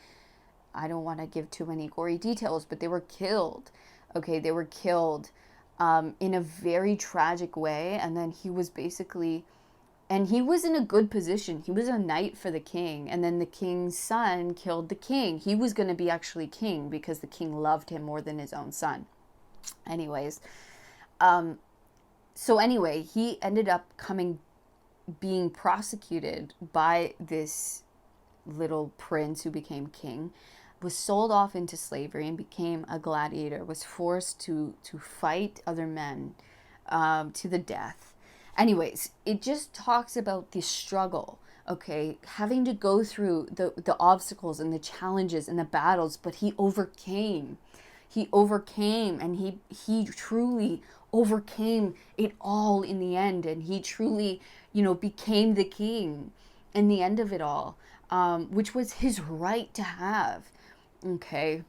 I don't want to give too many gory details, but they were killed, okay, they were killed in a very tragic way, and then he was basically... And he was in a good position. He was a knight for the king. And then the king's son killed the king. He was going to be actually king because the king loved him more than his own son. Anyways. So anyway, he ended up being prosecuted by this little prince who became king, was sold off into slavery and became a gladiator, was forced to fight other men to the death. Anyways, it just talks about the struggle, okay, having to go through the obstacles and the challenges and the battles, but he overcame. He overcame, and he truly overcame it all in the end, and he truly, became the king in the end of it all, which was his right to have. Okay.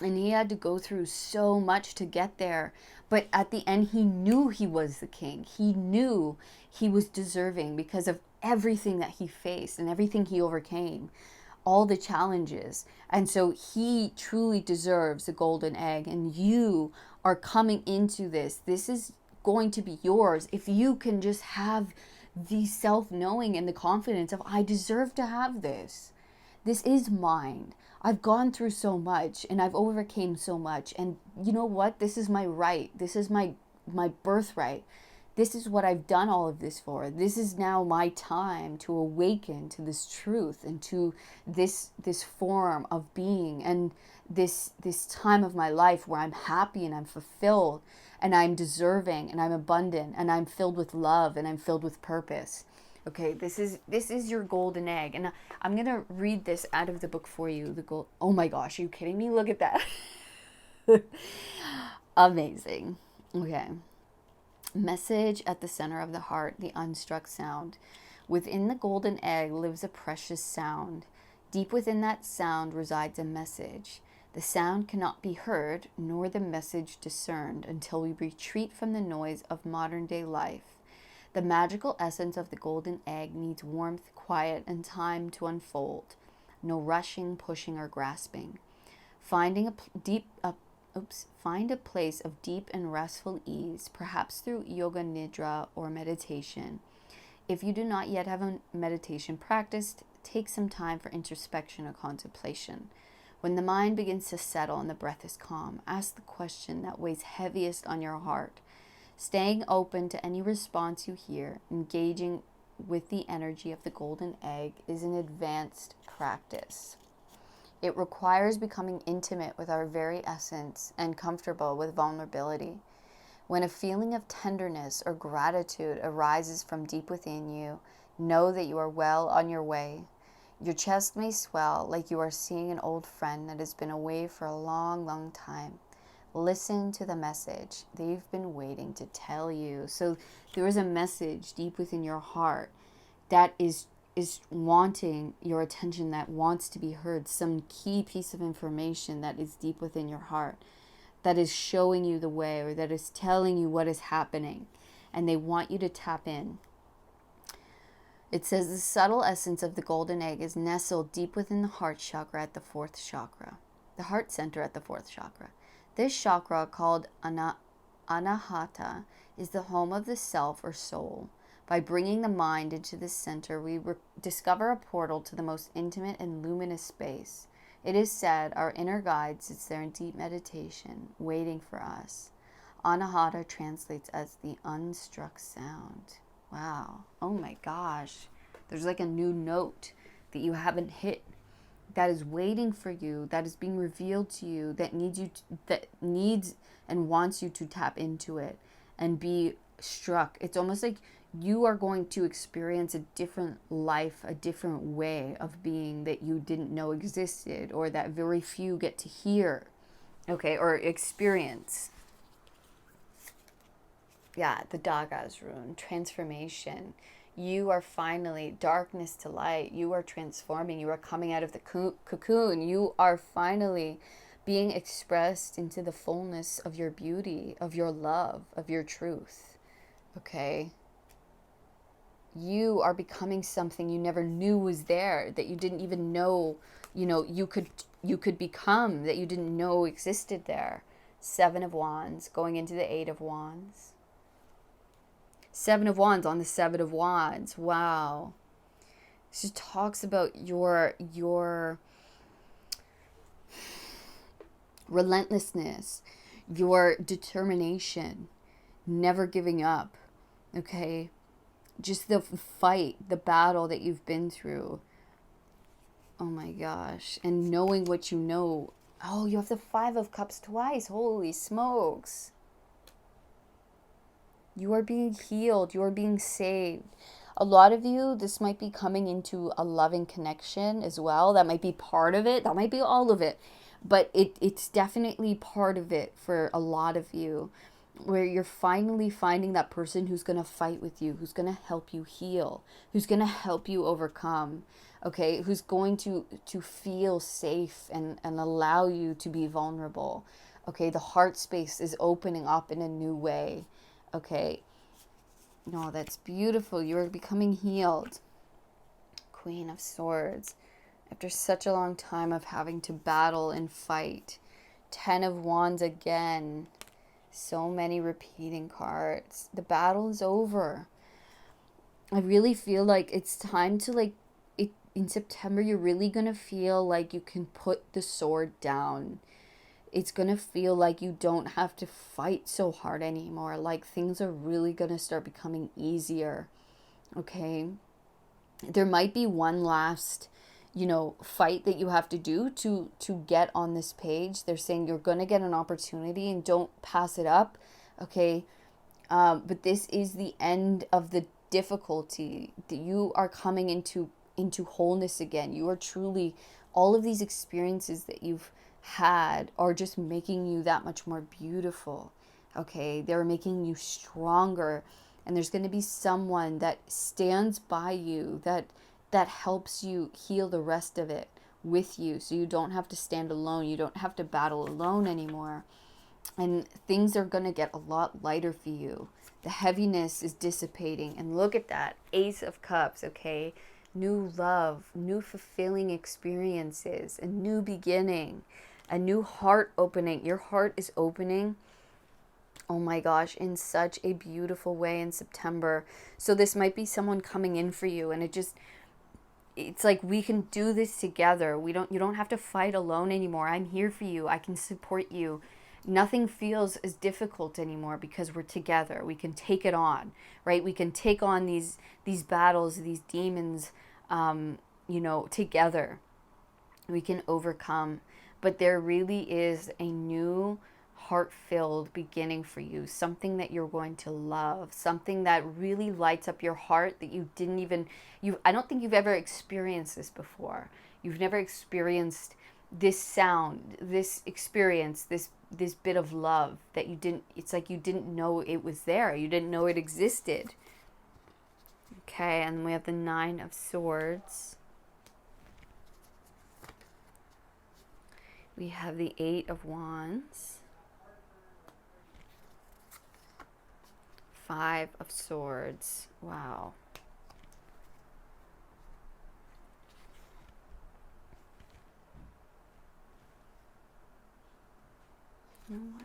And he had to go through so much to get there. But at the end, he knew he was the king. He knew he was deserving because of everything that he faced and everything he overcame, all the challenges. And so he truly deserves the golden egg. And you are coming into this. This is going to be yours if you can just have the self-knowing and the confidence of, I deserve to have this. This is mine. I've gone through so much and I've overcame so much. And you know what? This is my right. This is my birthright. This is what I've done all of this for. This is now my time to awaken to this truth and to this form of being, and this time of my life where I'm happy and I'm fulfilled and I'm deserving and I'm abundant and I'm filled with love and I'm filled with purpose. Okay, this is your golden egg. And I'm going to read this out of the book for you. Oh my gosh, are you kidding me? Look at that. Amazing. Okay. Message at the center of the heart, the unstruck sound. Within the golden egg lives a precious sound. Deep within that sound resides a message. The sound cannot be heard, nor the message discerned, until we retreat from the noise of modern day life. The magical essence of the golden egg needs warmth, quiet, and time to unfold. No rushing, pushing, or grasping. Find a place of deep and restful ease, perhaps through yoga nidra or meditation. If you do not yet have a meditation practiced, take some time for introspection or contemplation. When the mind begins to settle and the breath is calm, ask the question that weighs heaviest on your heart. Staying open to any response you hear, engaging with the energy of the golden egg, is an advanced practice. It requires becoming intimate with our very essence and comfortable with vulnerability. When a feeling of tenderness or gratitude arises from deep within you, know that you are well on your way. Your chest may swell like you are seeing an old friend that has been away for a long, long time. Listen to the message they've been waiting to tell you. So there is a message deep within your heart that is wanting your attention, that wants to be heard. Some key piece of information that is deep within your heart, that is showing you the way, or that is telling you what is happening. And they want you to tap in. It says the subtle essence of the golden egg is nestled deep within the heart chakra at the fourth chakra. The heart center at the fourth chakra. This chakra, called Anahata, is the home of the self or soul. By bringing the mind into this center, we discover a portal to the most intimate and luminous space. It is said our inner guide sits there in deep meditation, waiting for us. Anahata translates as the unstruck sound. Wow. Oh my gosh. There's like a new note that you haven't hit, that is waiting for you, that is being revealed to you, that needs and wants you to tap into it and be struck. It's almost like you are going to experience a different life, a different way of being that you didn't know existed, or that very few get to hear, okay, or experience. Yeah, the Daga's rune, transformation. You are finally darkness to light. You are transforming. You are coming out of the cocoon. You are finally being expressed into the fullness of your beauty, of your love, of your truth. Okay? You are becoming something you never knew was there, that you didn't even know, you could become, that you didn't know existed there. 7 of Wands, going into the 8 of Wands. 7 of Wands on the 7 of Wands. Wow. This just talks about your relentlessness, your determination, never giving up. Okay? Just the fight, the battle that you've been through. Oh my gosh. And knowing what you know. Oh, you have the 5 of Cups twice. Holy smokes. You are being healed. You are being saved. A lot of you, this might be coming into a loving connection as well. That might be part of it. That might be all of it. but it's definitely part of it for a lot of you, where you're finally finding that person who's going to fight with you, who's going to help you heal, who's going to help you overcome, okay, who's going to feel safe and allow you to be vulnerable. Okay, the heart space is opening up in a new way. Okay, no, that's beautiful. You are becoming healed. Queen of Swords. After such a long time of having to battle and fight. 10 of Wands again. So many repeating cards. The battle is over. I really feel like it's time to in September, you're really going to feel like you can put the sword down. It's going to feel like you don't have to fight so hard anymore. Like things are really going to start becoming easier. Okay? There might be one last, fight that you have to do to get on this page. They're saying you're going to get an opportunity and don't pass it up. Okay? But this is the end of the difficulty. That you are coming into wholeness again. You are truly, all of these experiences that you've had are just making you that much more beautiful. Okay? They're making you stronger. And there's going to be someone that stands by you, that helps you heal the rest of it with you, so you don't have to stand alone. You don't have to battle alone anymore. And things are going to get a lot lighter for you. The heaviness is dissipating. And look at that, Ace of Cups, okay? New love, new fulfilling experiences, a new beginning, a new heart opening. Your heart is opening, oh my gosh, in such a beautiful way in September. So this might be someone coming in for you, and it's like, we can do this together. You don't have to fight alone anymore. I'm here for you. I can support you. Nothing feels as difficult anymore because we're together. We can take it on, right? We can take on these battles, these demons, together. We can overcome. But there really is a new heart-filled beginning for you, something that you're going to love, something that really lights up your heart that you didn't even, I don't think you've ever experienced this before. You've never experienced this sound, this experience, this bit of love that it's like you didn't know it was there. You didn't know it existed. Okay, and we have the 9 of Swords. We have the 8 of Wands. 5 of Swords. Wow. You know what?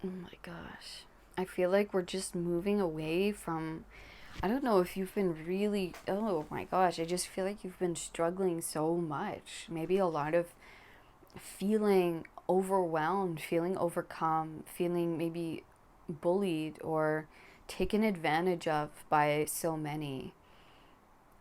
Oh my gosh. I feel like we're just moving away from, I don't know if you've been really, oh my gosh, I just feel like you've been struggling so much. Maybe a lot of feeling overwhelmed, feeling overcome, feeling maybe bullied or taken advantage of by so many.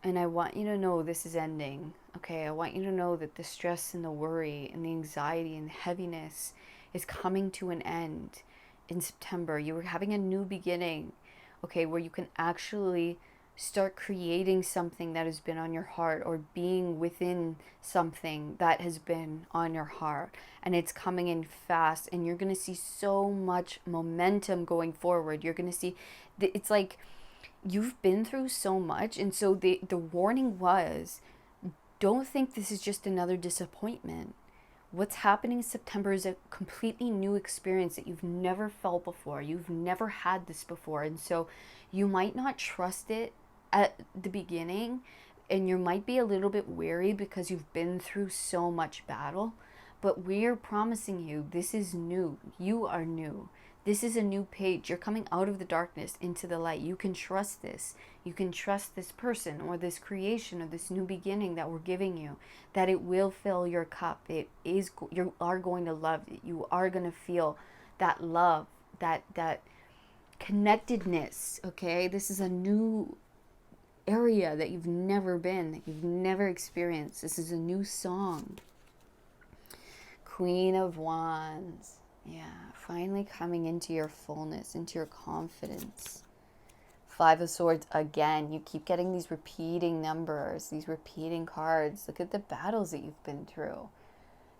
And I want you to know this is ending. Okay, I want you to know that the stress and the worry and the anxiety and the heaviness is coming to an end in September. You are having a new beginning, okay, where you can actually start creating something that has been on your heart, or being within something that has been on your heart, and it's coming in fast, and you're going to see so much momentum going forward. You're going to see, it's like you've been through so much, and so the warning was, don't think this is just another disappointment. What's happening in September is a completely new experience that you've never felt before. You've never had this before. And so you might not trust it at the beginning, and you might be a little bit wary because you've been through so much battle. But we're promising you, this is new. You are new. This is a new page. You're coming out of the darkness into the light. You can trust this. You can trust this person or this creation or this new beginning that we're giving you, that it will fill your cup. You are going to love it. You are going to feel that love, that connectedness, okay? This is a new area that you've never been, that you've never experienced. This is a new song. Queen of Wands. Yeah, finally coming into your fullness, into your confidence. Five of Swords again. You keep getting these repeating numbers, these repeating cards. Look at the battles that you've been through.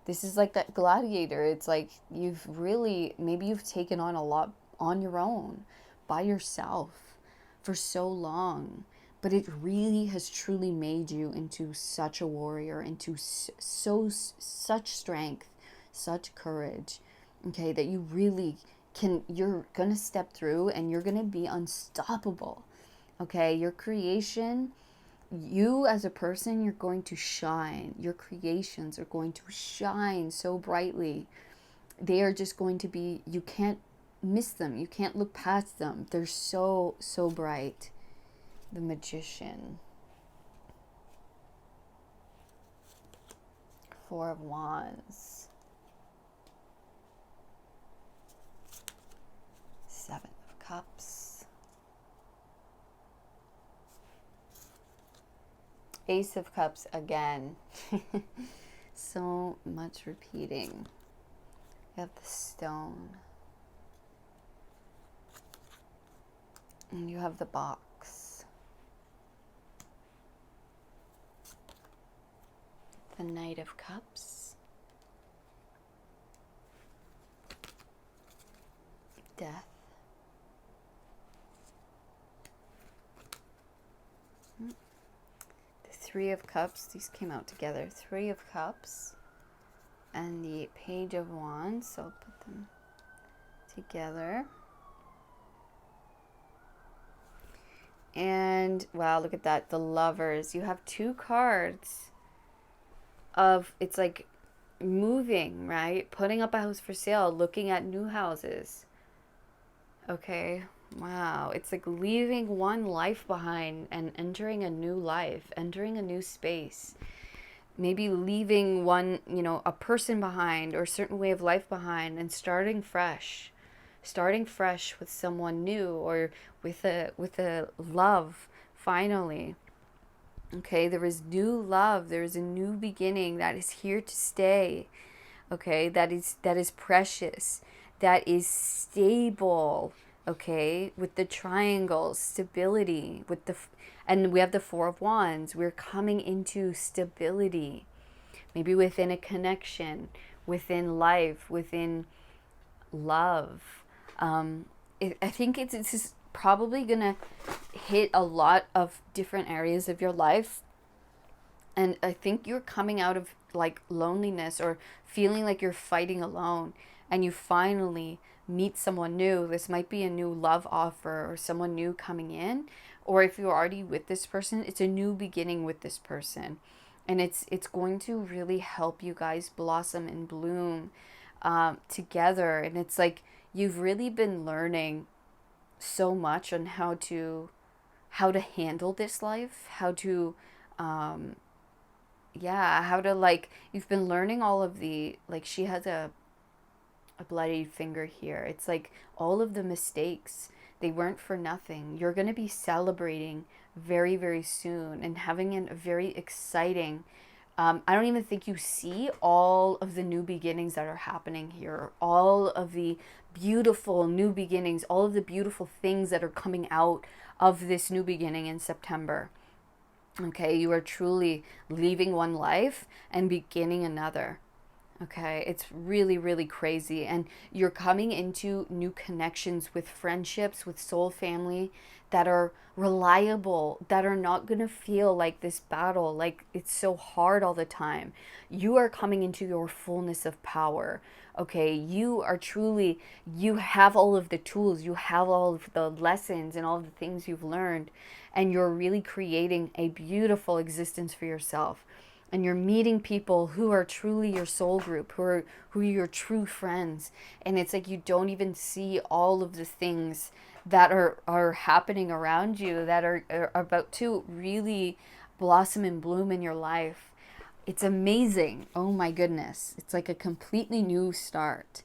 This is like that gladiator. It's like maybe you've taken on a lot on your own, by yourself, for so long. But it really has truly made you into such a warrior, into such strength, such courage, okay, that you really you're going to step through and you're going to be unstoppable, okay? Your creation, you as a person, you're going to shine. Your creations are going to shine so brightly. They are just going to be, you can't miss them. You can't look past them. They're so, so bright. The Magician. Four of Wands. Seven of Cups. Ace of Cups again. So much repeating. You have the Stone. And you have the Box. The Knight of Cups. Death. The Three of Cups. These came out together. Three of Cups. And the Page of Wands. So I'll put them together. And wow, look at that. The Lovers. You have two cards of, it's like moving, right? Putting up a house for sale, looking at new houses. Okay. Wow. It's like leaving one life behind and entering a new life, entering a new space. Maybe leaving one, a person behind or a certain way of life behind and starting fresh with someone new or with a love finally. Okay, there is new love, there is a new beginning that is here to stay. Okay, that is precious, that is stable. Okay, with the triangles, stability, and we have the Four of Wands. We're coming into stability, maybe within a connection, within life, within love. I think it's probably gonna hit a lot of different areas of your life, and I think you're coming out of like loneliness or feeling like you're fighting alone, and you finally meet someone new. This might be a new love offer or someone new coming in, or if you're already with this person, it's a new beginning with this person, and it's going to really help you guys blossom and bloom together. And it's like you've really been learning so much on how to handle this life, how to how to, like, you've been learning all of the, like, she has a bloody finger here. It's like all of the mistakes, they weren't for nothing. You're going to be celebrating very, very soon and having a very exciting, I don't even think you see all of the new beginnings that are happening here, all of the beautiful new beginnings, all of the beautiful things that are coming out of this new beginning in September. Okay, you are truly leaving one life and beginning another. Okay, it's really, really crazy. And you're coming into new connections with friendships, with soul family that are reliable, that are not going to feel like this battle, like it's so hard all the time. You are coming into your fullness of power. Okay, you are truly, you have all of the tools, you have all of the lessons and all of the things you've learned, and you're really creating a beautiful existence for yourself. And you're meeting people who are truly your soul group, who are your true friends. And it's like you don't even see all of the things that are happening around you that are about to really blossom and bloom in your life. It's amazing. Oh my goodness. It's like a completely new start.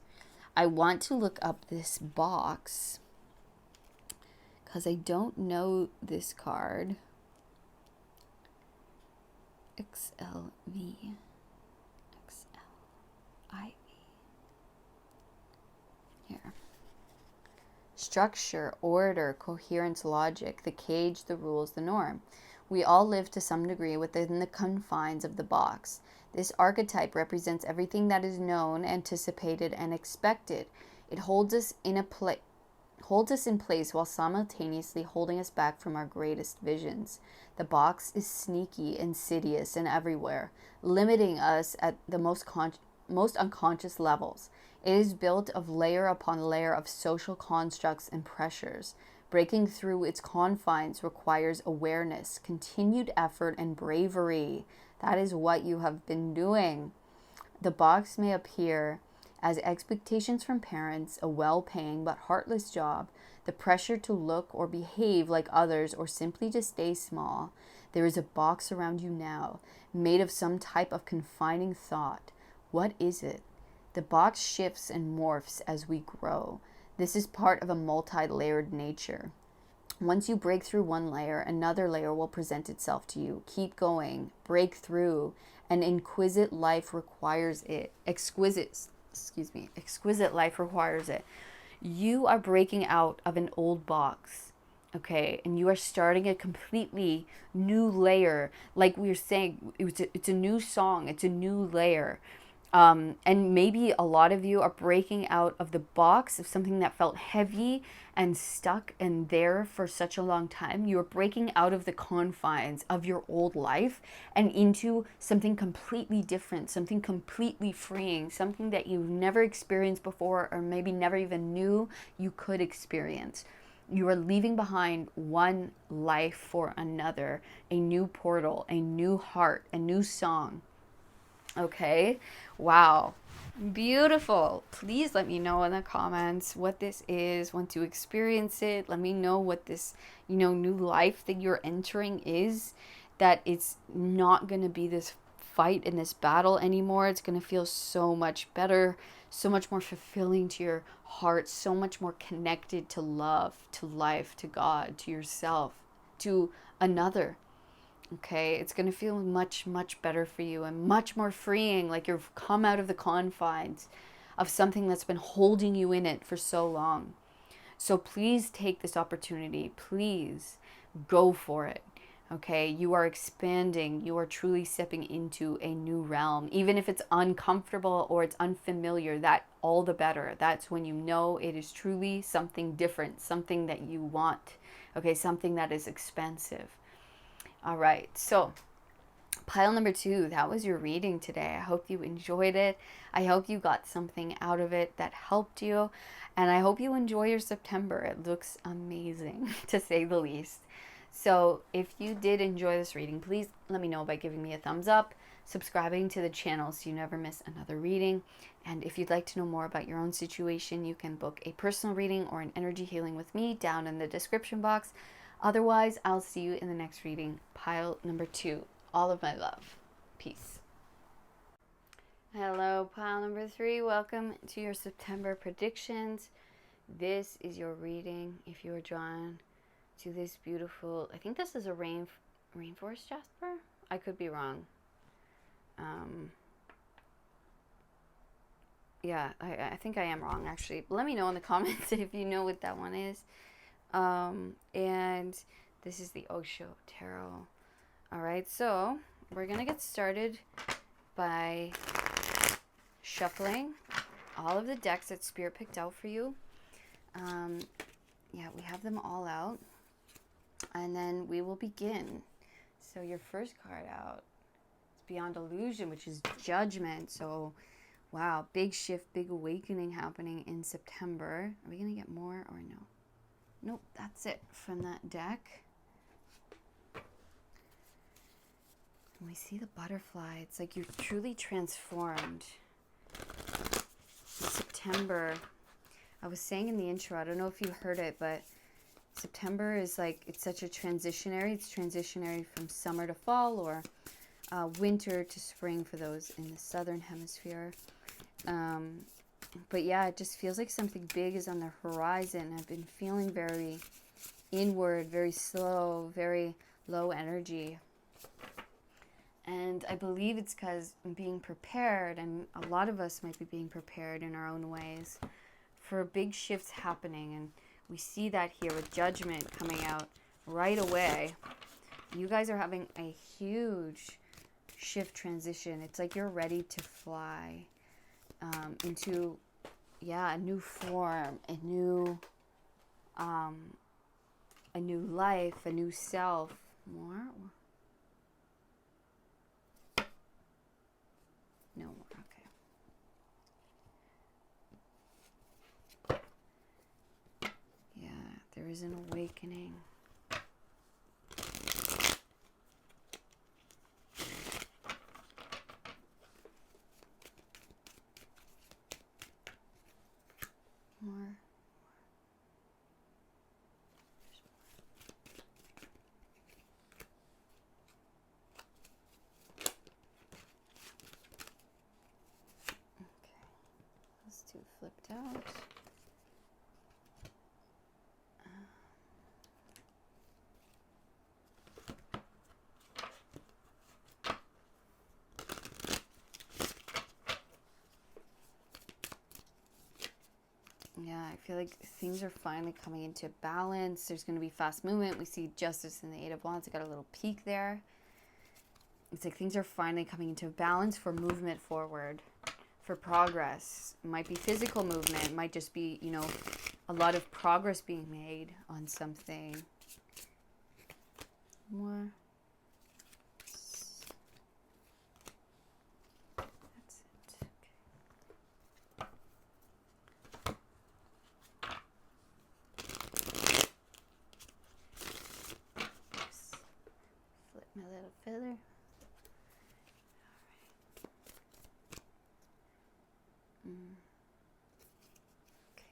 I want to look up this box because I don't know this card. XLV. XLIV. structure, order, coherence, logic, the cage, the rules, the norm. We all live to some degree within the confines of the box. This archetype represents everything that is known, anticipated, and expected. It holds us in place while simultaneously holding us back from our greatest visions. The box is sneaky, insidious, and everywhere, limiting us at the most unconscious levels. It is built of layer upon layer of social constructs and pressures. Breaking through its confines requires awareness, continued effort, and bravery. That is what you have been doing. The box may appear as expectations from parents, a well-paying but heartless job, the pressure to look or behave like others, or simply to stay small. There is a box around you now, made of some type of confining thought. What is it? The box shifts and morphs as we grow. This is part of a multi-layered nature. Once you break through one layer, another layer will present itself to you. Keep going, break through. An exquisite life requires it. Exquisite life requires it. You are breaking out of an old box, okay? And you are starting a completely new layer. Like we were saying, it's a new song. It's a new layer. And maybe a lot of you are breaking out of the box of something that felt heavy and stuck in there for such a long time. You are breaking out of the confines of your old life and into something completely different, something completely freeing, something that you've never experienced before, or maybe never even knew you could experience. You are leaving behind one life for another, a new portal, a new heart, a new song. Okay, wow, beautiful. Please let me know in the comments what this is. Once you experience it, let me know what this, new life that you're entering is. That it's not going to be this fight and this battle anymore. It's going to feel so much better, so much more fulfilling to your heart, so much more connected to love, to life, to God, to yourself, to another. Okay, it's going to feel much, much better for you and much more freeing, like you've come out of the confines of something that's been holding you in it for so long. So please take this opportunity. Please go for it. Okay, you are expanding. You are truly stepping into a new realm. Even if it's uncomfortable or it's unfamiliar, that all the better. That's when you know it is truly something different, something that you want. Okay, something that is expansive. All right, so pile number 2, that was your reading today. I hope you enjoyed it. I hope you got something out of it that helped you. And I hope you enjoy your September. It looks amazing, to say the least. So if you did enjoy this reading, please let me know by giving me a thumbs up, subscribing to the channel so you never miss another reading. And if you'd like to know more about your own situation, you can book a personal reading or an energy healing with me down in the description box. Otherwise, I'll see you in the next reading, pile number 2. All of my love. Peace. Hello, pile number 3. Welcome to your September predictions. This is your reading if you are drawn to this beautiful, I think this is a rainforest jasper? I could be wrong. Yeah, I think I am wrong, actually. Let me know in the comments if you know what that one is. And this is the Osho Tarot. All right, so we're gonna get started by shuffling all of the decks that Spirit picked out for you. Yeah, we have them all out, and then we will begin. So your first card out is Beyond Illusion, which is Judgment. So wow, big shift, big awakening happening in September. Are we gonna get more or no? Nope, that's it from that deck. And we see the butterfly. It's like you've truly transformed. In September, I was saying in the intro, I don't know if you heard it, but September is like, it's such a transitionary. It's transitionary from summer to fall, or winter to spring for those in the southern hemisphere. But yeah, it just feels like something big is on the horizon. I've been feeling very inward, very slow, very low energy. And I believe it's because I'm being prepared, and a lot of us might be being prepared in our own ways for big shifts happening. And We see that here with Judgment coming out right away. You guys are having a huge shift transition. It's like you're ready to fly into, a new form, a new life, a new self. More? No more. Okay. Yeah, there is an awakening. More. Okay, those two flipped out. Yeah, I feel like things are finally coming into balance. There's going to be fast movement. We see Justice in the Eight of Wands. I got a little peek there. It's like things are finally coming into balance for movement forward, for progress. It might be physical movement. It might just be, a lot of progress being made on something. More. That's it. Okay. Flip my little feather.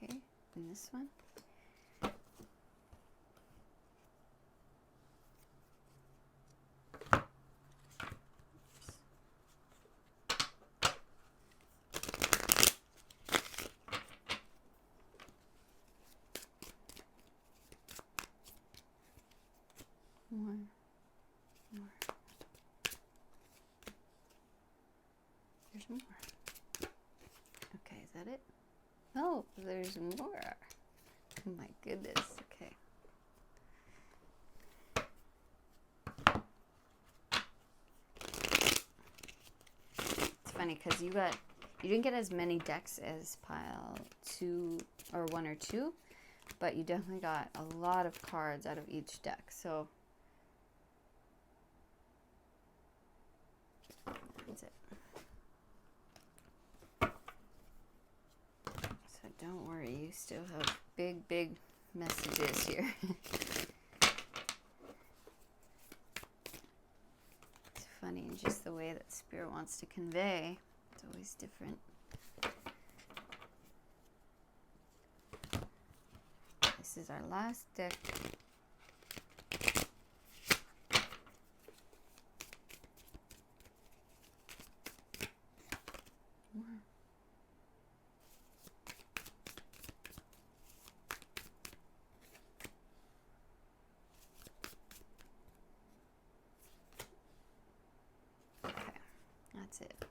Okay, and this one. More. There's more. Okay, is that it? Oh, there's more. Oh my goodness. Okay. It's funny because you didn't get as many decks as pile 2 or 1 or 2, but you definitely got a lot of cards out of each deck. So that's it. So don't worry, you still have big messages here. It's funny, just the way that Spirit wants to convey. It's always different. This is our last deck. More. Okay, that's it.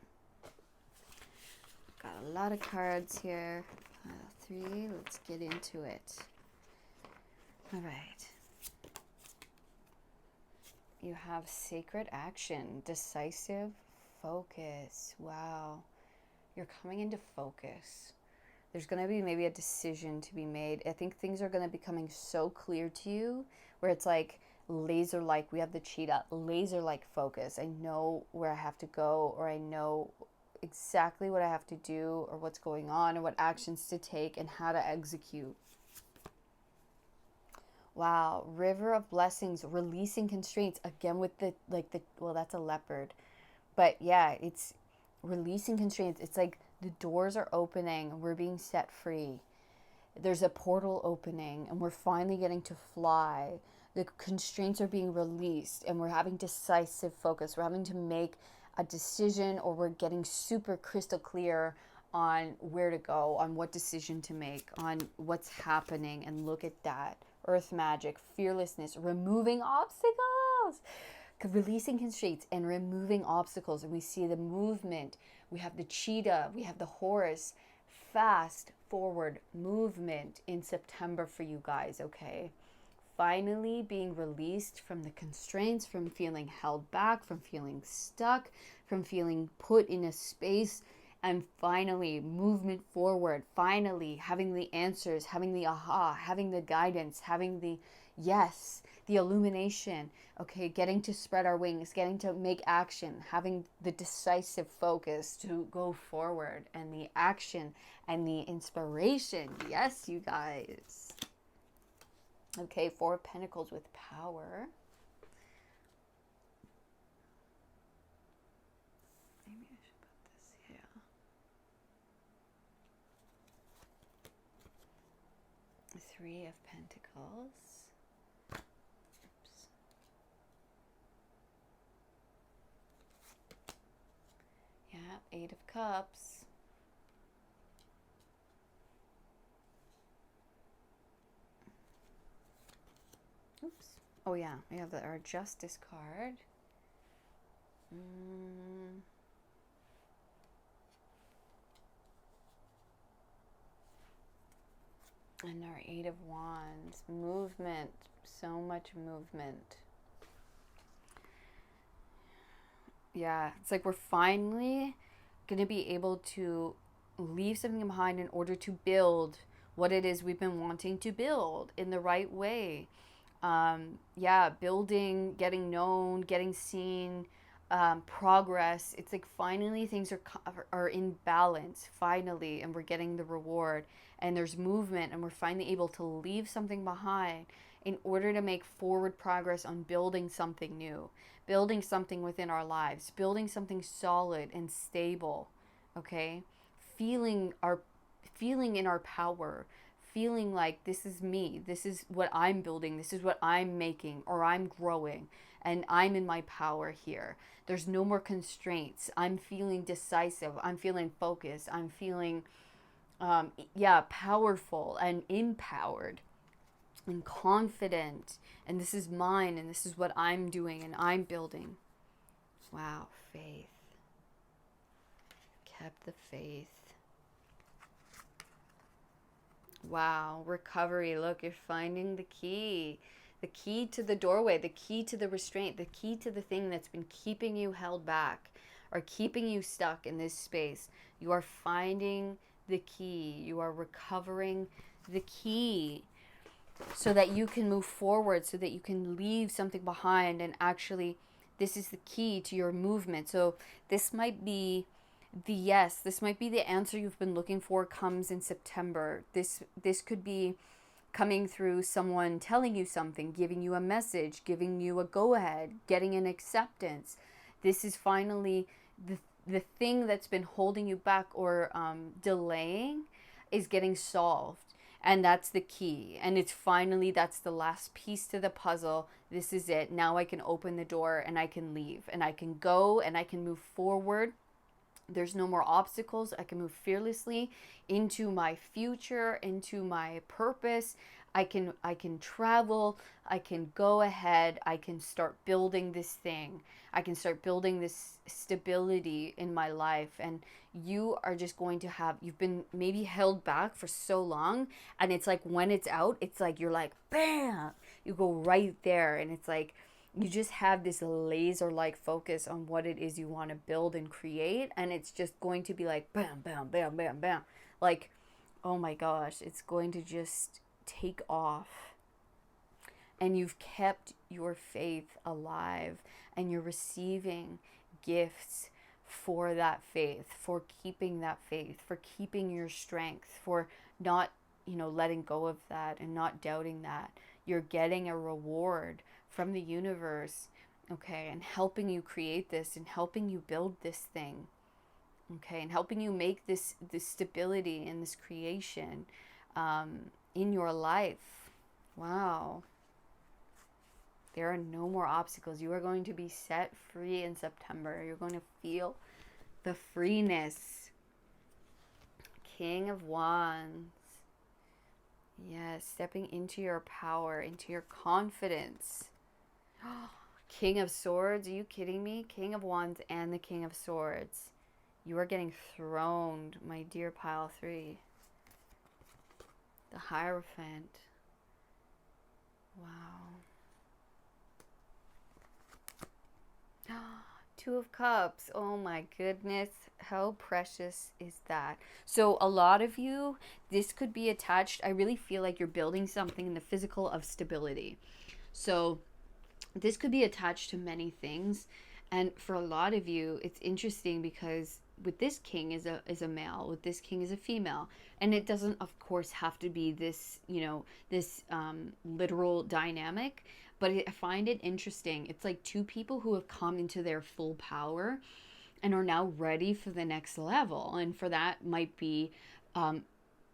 Got a lot of cards here. 3, let's get into it. All right. You have sacred action, decisive focus. Wow. You're coming into focus. There's going to be maybe a decision to be made. I think things are going to be becoming so clear to you where it's like laser-like. We have the cheetah, laser-like focus. I know where I have to go, or I know exactly what I have to do, or what's going on, or what actions to take and how to execute. Wow, river of blessings, releasing constraints. Again with well, that's a leopard. But yeah, it's releasing constraints. It's like the doors are opening, we're being set free. There's a portal opening and we're finally getting to fly. The constraints are being released and we're having decisive focus. We're having to make a decision, or we're getting super crystal clear on where to go, on what decision to make, on what's happening. And look at that. Earth magic, fearlessness, removing obstacles, releasing constraints and removing obstacles. And we see the movement. We have the cheetah, we have the horse, fast forward movement in September for you guys, okay? Finally being released from the constraints, from feeling held back, from feeling stuck, from feeling put in a space, and finally movement forward, finally having the answers, having the aha, having the guidance, having the yes, the illumination, okay, getting to spread our wings, getting to make action, having the decisive focus to go forward, and the action and the inspiration. Yes, you guys. Okay, 4 of Pentacles with power. Maybe I should put this here. Three of Pentacles. Oops. Yeah, 8 of Cups. Oops. Oh yeah, we have our Justice card. And our 8 of Wands. Movement. So much movement. Yeah, it's like we're finally going to be able to leave something behind in order to build what it is we've been wanting to build in the right way. Building, getting known, getting seen, progress. It's like finally things are in balance, finally, and we're getting the reward, and there's movement, and we're finally able to leave something behind in order to make forward progress on building something new, building something within our lives, building something solid and stable. Okay, feeling in our power, feeling like this is me, this is what I'm building, this is what I'm making, or I'm growing, and I'm in my power here. There's no more constraints. I'm feeling decisive. I'm feeling focused. I'm feeling, powerful and empowered and confident. And this is mine, and this is what I'm doing, and I'm building. Wow, faith. Kept the faith. Wow, recovery. Look, you're finding the key. The key to the doorway, the key to the restraint, the key to the thing that's been keeping you held back or keeping you stuck in this space. You are finding the key. You are recovering the key so that you can move forward, so that you can leave something behind. And actually, this is the key to your movement. So this might be this might be the answer you've been looking for comes in September. This could be coming through someone telling you something, giving you a message, giving you a go-ahead, getting an acceptance. This is finally the thing that's been holding you back or delaying is getting solved. And that's the key. And it's finally, that's the last piece to the puzzle. This is it. Now I can open the door and I can leave and I can go and I can move forward. There's no more obstacles. I can move fearlessly into my future, into my purpose. I can travel. I can go ahead. I can start building this thing. I can start building this stability in my life. And you are just going to have, you've been maybe held back for so long. And it's like when it's out, it's like you're like, bam, you go right there. And it's like, you just have this laser-like focus on what it is you want to build and create, and it's just going to be like bam, bam, bam, bam, bam. Like, oh my gosh, it's going to just take off. And you've kept your faith alive, and you're receiving gifts for that faith, for keeping that faith, for keeping your strength, for not, letting go of that and not doubting that. You're getting a reward from the universe, okay, and helping you create this and helping you build this thing, okay, and helping you make this stability and this creation in your life. Wow. There are no more obstacles. You are going to be set free in September. You're going to feel the freeness. King of Wands. Yes, stepping into your power, into your confidence. King of Swords, are you kidding me? King of Wands and the King of Swords. You are getting throned, my dear pile 3. The Hierophant. Wow. Two of Cups. Oh my goodness. How precious is that? So, a lot of you, this could be attached. I really feel like you're building something in the physical of stability. So, this could be attached to many things. And for a lot of you, it's interesting because with this king is a male, with this king is a female, and it doesn't, of course, have to be this, this literal dynamic. But I find it interesting. It's like two people who have come into their full power and are now ready for the next level. And for that might be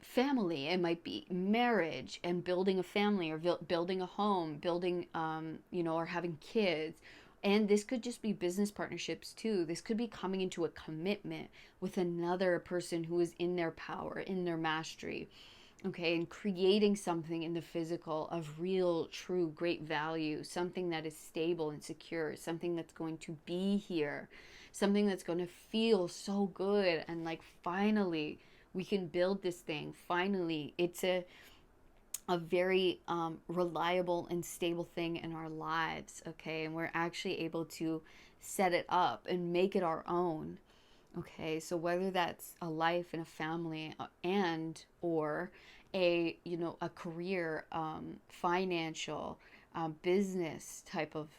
family, it might be marriage and building a family, or building a home, building or having kids. And this could just be business partnerships too. This could be coming into a commitment with another person who is in their power, in their mastery, okay, and creating something in the physical of real, true, great value, something that is stable and secure, something that's going to be here, something that's going to feel so good. And like, finally we can build this thing. Finally, it's a very reliable and stable thing in our lives, okay? And we're actually able to set it up and make it our own, okay? So whether that's a life and a family, and or a career, financial, business type of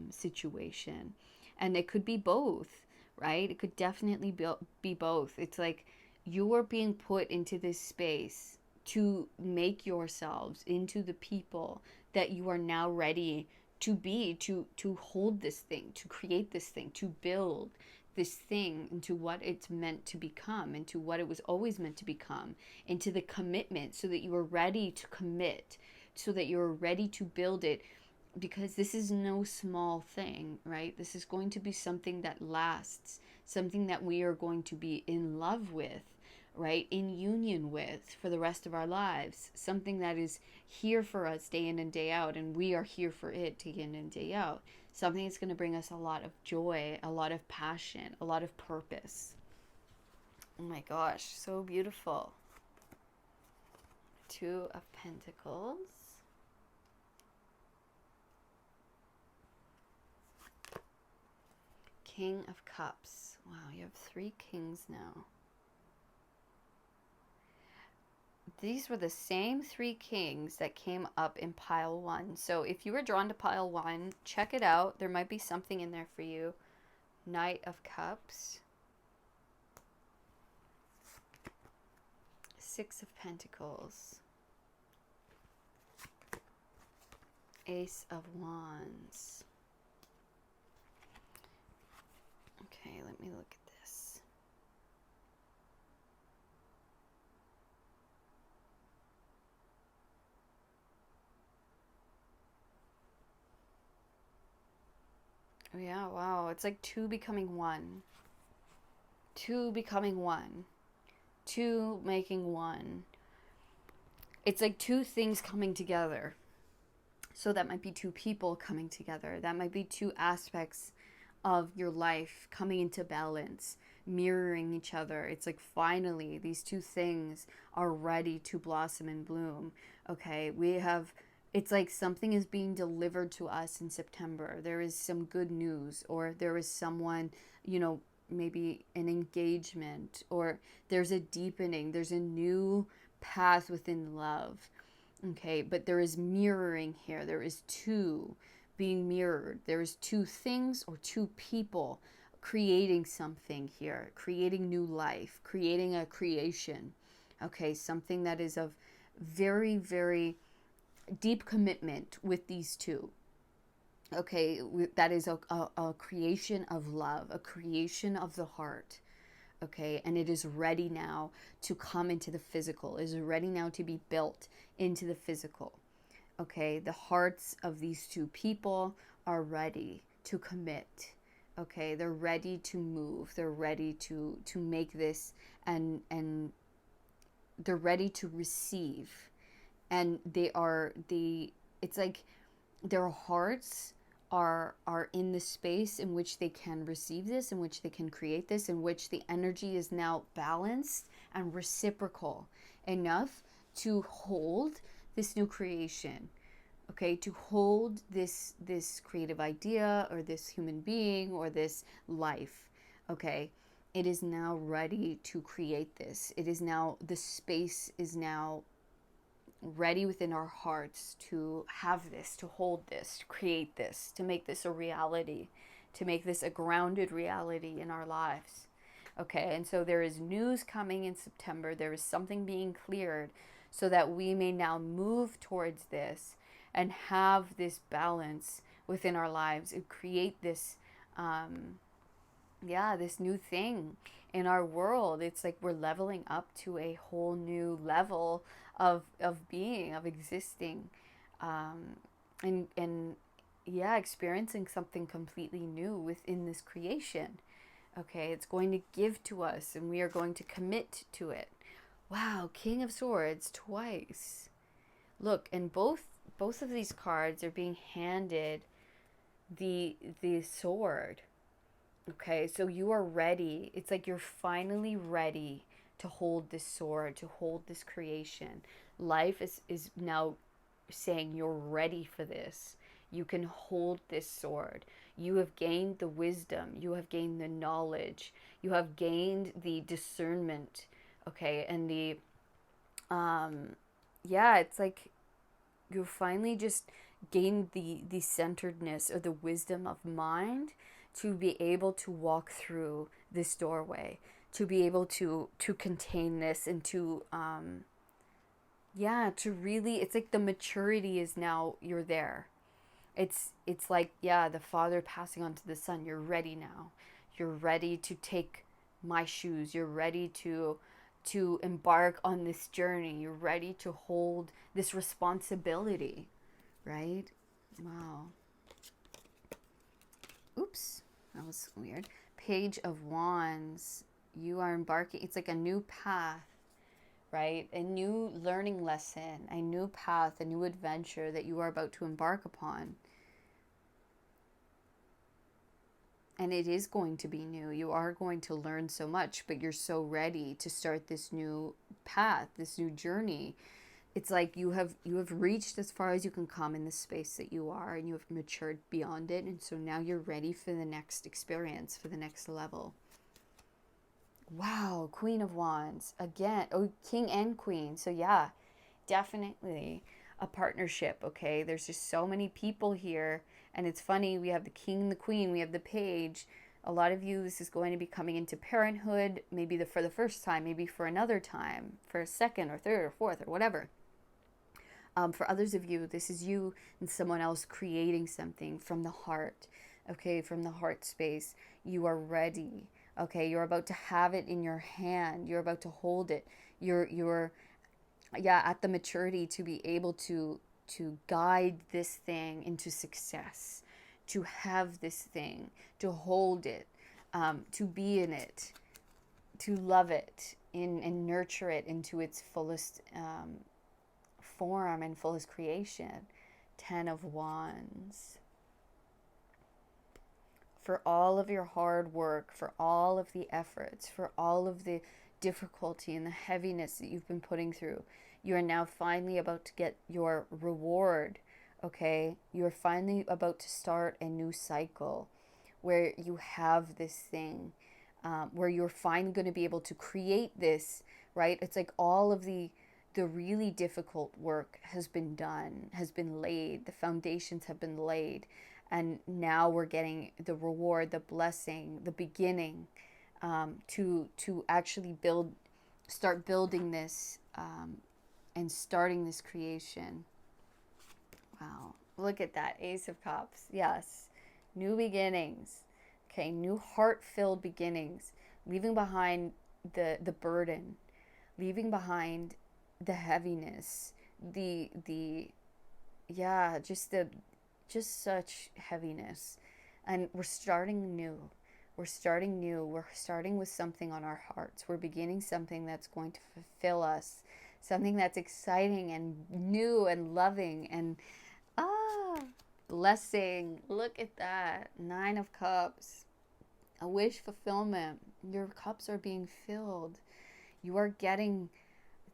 situation, and it could be both, right? It could definitely be both. It's like you are being put into this space to make yourselves into the people that you are now ready to be, to hold this thing, to create this thing, to build this thing into what it's meant to become, into what it was always meant to become, into the commitment, so that you are ready to commit, so that you're ready to build it. Because this is no small thing, right? This is going to be something that lasts, something that we are going to be in love with, right? In union with for the rest of our lives, something that is here for us day in and day out, and we are here for it day in and day out. Something that's going to bring us a lot of joy, a lot of passion, a lot of purpose. Oh my gosh, so beautiful. Two of Pentacles. King of Cups. Wow, you have 3 kings now. These were the same 3 kings that came up in pile 1. So if you were drawn to pile 1, check it out. There might be something in there for you. Knight of Cups. 6 of Pentacles. Ace of Wands. Okay, let me look at this. Oh yeah, wow. It's like 2 becoming 1. 2 becoming 1. 2 making 1. It's like 2 things coming together. So that might be 2 people coming together. That might be 2 aspects of your life coming into balance, mirroring each other. It's like finally these 2 things are ready to blossom and bloom. Okay, it's like something is being delivered to us in September. There is some good news, or there is someone, maybe an engagement, or there's a deepening, there's a new path within love. Okay, but there is mirroring here. There is 2 being mirrored. There is 2 things or 2 people creating something here, creating new life, creating a creation. Okay, something that is of very, very deep commitment with these 2. Okay, that is a creation of love, a creation of the heart. Okay, and it is ready now to come into the physical, is ready now to be built into the physical. Okay, the hearts of these 2 people are ready to commit. Okay, they're ready to move, they're ready to make this, and they're ready to receive. And it's like their hearts are in the space in which they can receive this, in which they can create this, in which the energy is now balanced and reciprocal enough to hold this new creation. Okay, to hold this creative idea or this human being or this life. Okay, it is now ready to create this. It is now, the space is now ready within our hearts to have this, to hold this, to create this, to make this a reality, to make this a grounded reality in our lives. Okay, and so there is news coming in September. There is something being cleared so that we may now move towards this and have this balance within our lives and create this this new thing in our world. It's like we're leveling up to a whole new level of being, of existing, and experiencing something completely new within this creation. Okay, it's going to give to us and we are going to commit to it. Wow, King of Swords twice. Look, and both of these cards are being handed the sword. Okay, so you are ready. It's like you're finally ready to hold this sword, to hold this creation. Life is now saying you're ready for this. You can hold this sword. You have gained the wisdom. You have gained the knowledge. You have gained the discernment. Okay, and the it's like you finally just gained the centeredness or the wisdom of mind to be able to walk through this doorway, to be able to contain this and to to really, it's like the maturity is now, you're there. It's like, the father passing on to the son. You're ready now. You're ready to take my shoes. You're ready to embark on this journey. You're ready to hold this responsibility, right? Wow. Oops, that was weird. Page of Wands. You are embarking, it's like a new path, right? A new learning lesson, a new path, a new adventure that you are about to embark upon. And it is going to be new. You are going to learn so much, but you're so ready to start this new path, this new journey. It's like you have reached as far as you can come in the space that you are, and you have matured beyond it. And so now you're ready for the next experience, for the next level. Wow, Queen of Wands again. Oh, King and Queen. So yeah, definitely a partnership. Okay, there's just so many people here, and it's funny, we have the king, the queen, we have the page. A lot of you, this is going to be coming into parenthood, maybe for the first time, maybe for another time, for a second or third or fourth or whatever. For others of you, this is you and someone else creating something from the heart. Okay, from the heart space. You are ready. Okay, you're about to have it in your hand. You're about to hold it. You're at the maturity to be able to guide this thing into success, to have this thing, to hold it, to be in it, to love it, and nurture it into its fullest form and fullest creation. 10 of Wands. For all of your hard work, for all of the efforts, for all of the difficulty and the heaviness that you've been putting through, you are now finally about to get your reward. Okay, you're finally about to start a new cycle where you have this thing, where you're finally going to be able to create this, right? It's like all of the really difficult work has been done, has been laid, the foundations have been laid, and now we're getting the reward, the blessing, the beginning, to actually start building this, and starting this creation. Wow, look at that, Ace of Cups. Yes, new beginnings. Okay, new heart-filled beginnings, leaving behind the burden, leaving behind the heaviness, just such heaviness. And we're starting new. We're starting new. We're starting with something on our hearts. We're beginning something that's going to fulfill us, something that's exciting and new and loving. And Blessing. Look at that. 9 of Cups. A wish fulfillment. Your cups are being filled. You are getting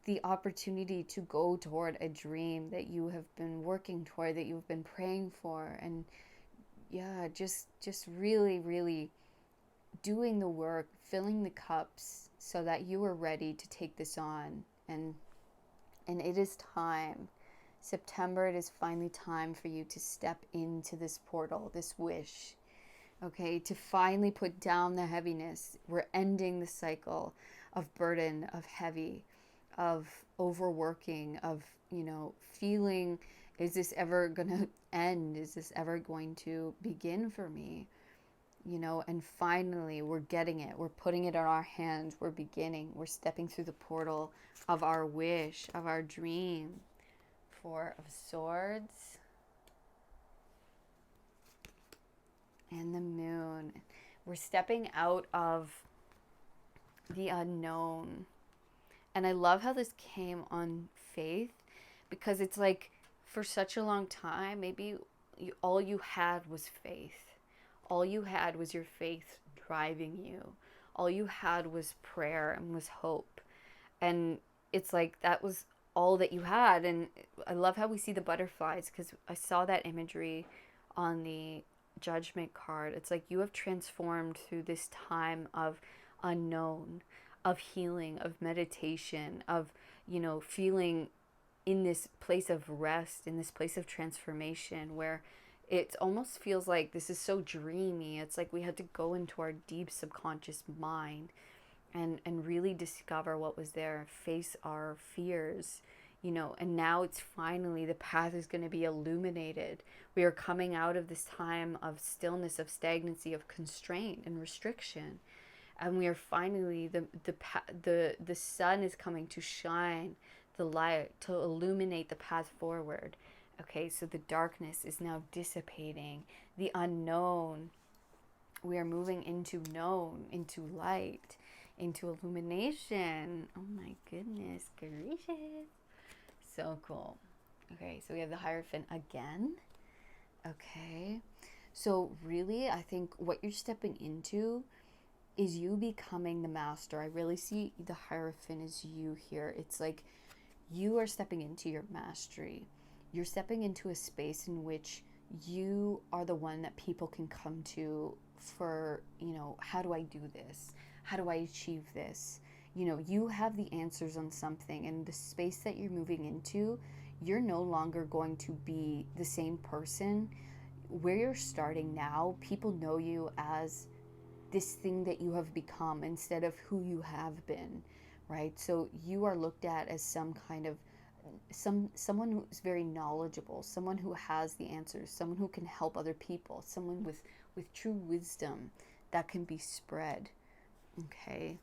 the opportunity to go toward a dream that you have been working toward, that you've been praying for. And yeah, just really, really doing the work, filling the cups so that you are ready to take this on. And it is time. September, it is finally time for you to step into this portal, this wish. Okay, to finally put down the heaviness. We're ending the cycle of burden, of heavy, of overworking, of, feeling, is this ever going to end? Is this ever going to begin for me? And finally we're getting it. We're putting it in our hands. We're beginning. We're stepping through the portal of our wish, of our dream. 4 of Swords. And the Moon. We're stepping out of the unknown. And I love how this came on faith, because it's like for such a long time, maybe all you had was faith. All you had was your faith driving you. All you had was prayer and was hope. And it's like that was all that you had. And I love how we see the butterflies, because I saw that imagery on the Judgment card. It's like you have transformed through this time of unknown, of healing, of meditation, of, feeling in this place of rest, in this place of transformation, where it almost feels like this is so dreamy. It's like we had to go into our deep subconscious mind and really discover what was there, face our fears, and now it's finally, the path is going to be illuminated. We are coming out of this time of stillness, of stagnancy, of constraint and restriction. And we are finally, the sun is coming to shine the light, to illuminate the path forward. Okay, so the darkness is now dissipating. The unknown, we are moving into known, into light, into illumination. Oh my goodness gracious. So cool. Okay, so we have the Hierophant again. Okay, so really, I think what you're stepping into is you becoming the master. I really see the Hierophant as you here. It's like you are stepping into your mastery. You're stepping into a space in which you are the one that people can come to for, how do I do this? How do I achieve this? You have the answers on something, and the space that you're moving into, you're no longer going to be the same person. Where you're starting now, people know you as this thing that you have become instead of who you have been, right? So you are looked at as some kind of someone who's very knowledgeable, someone who has the answers, someone who can help other people, someone with true wisdom that can be spread. Okay.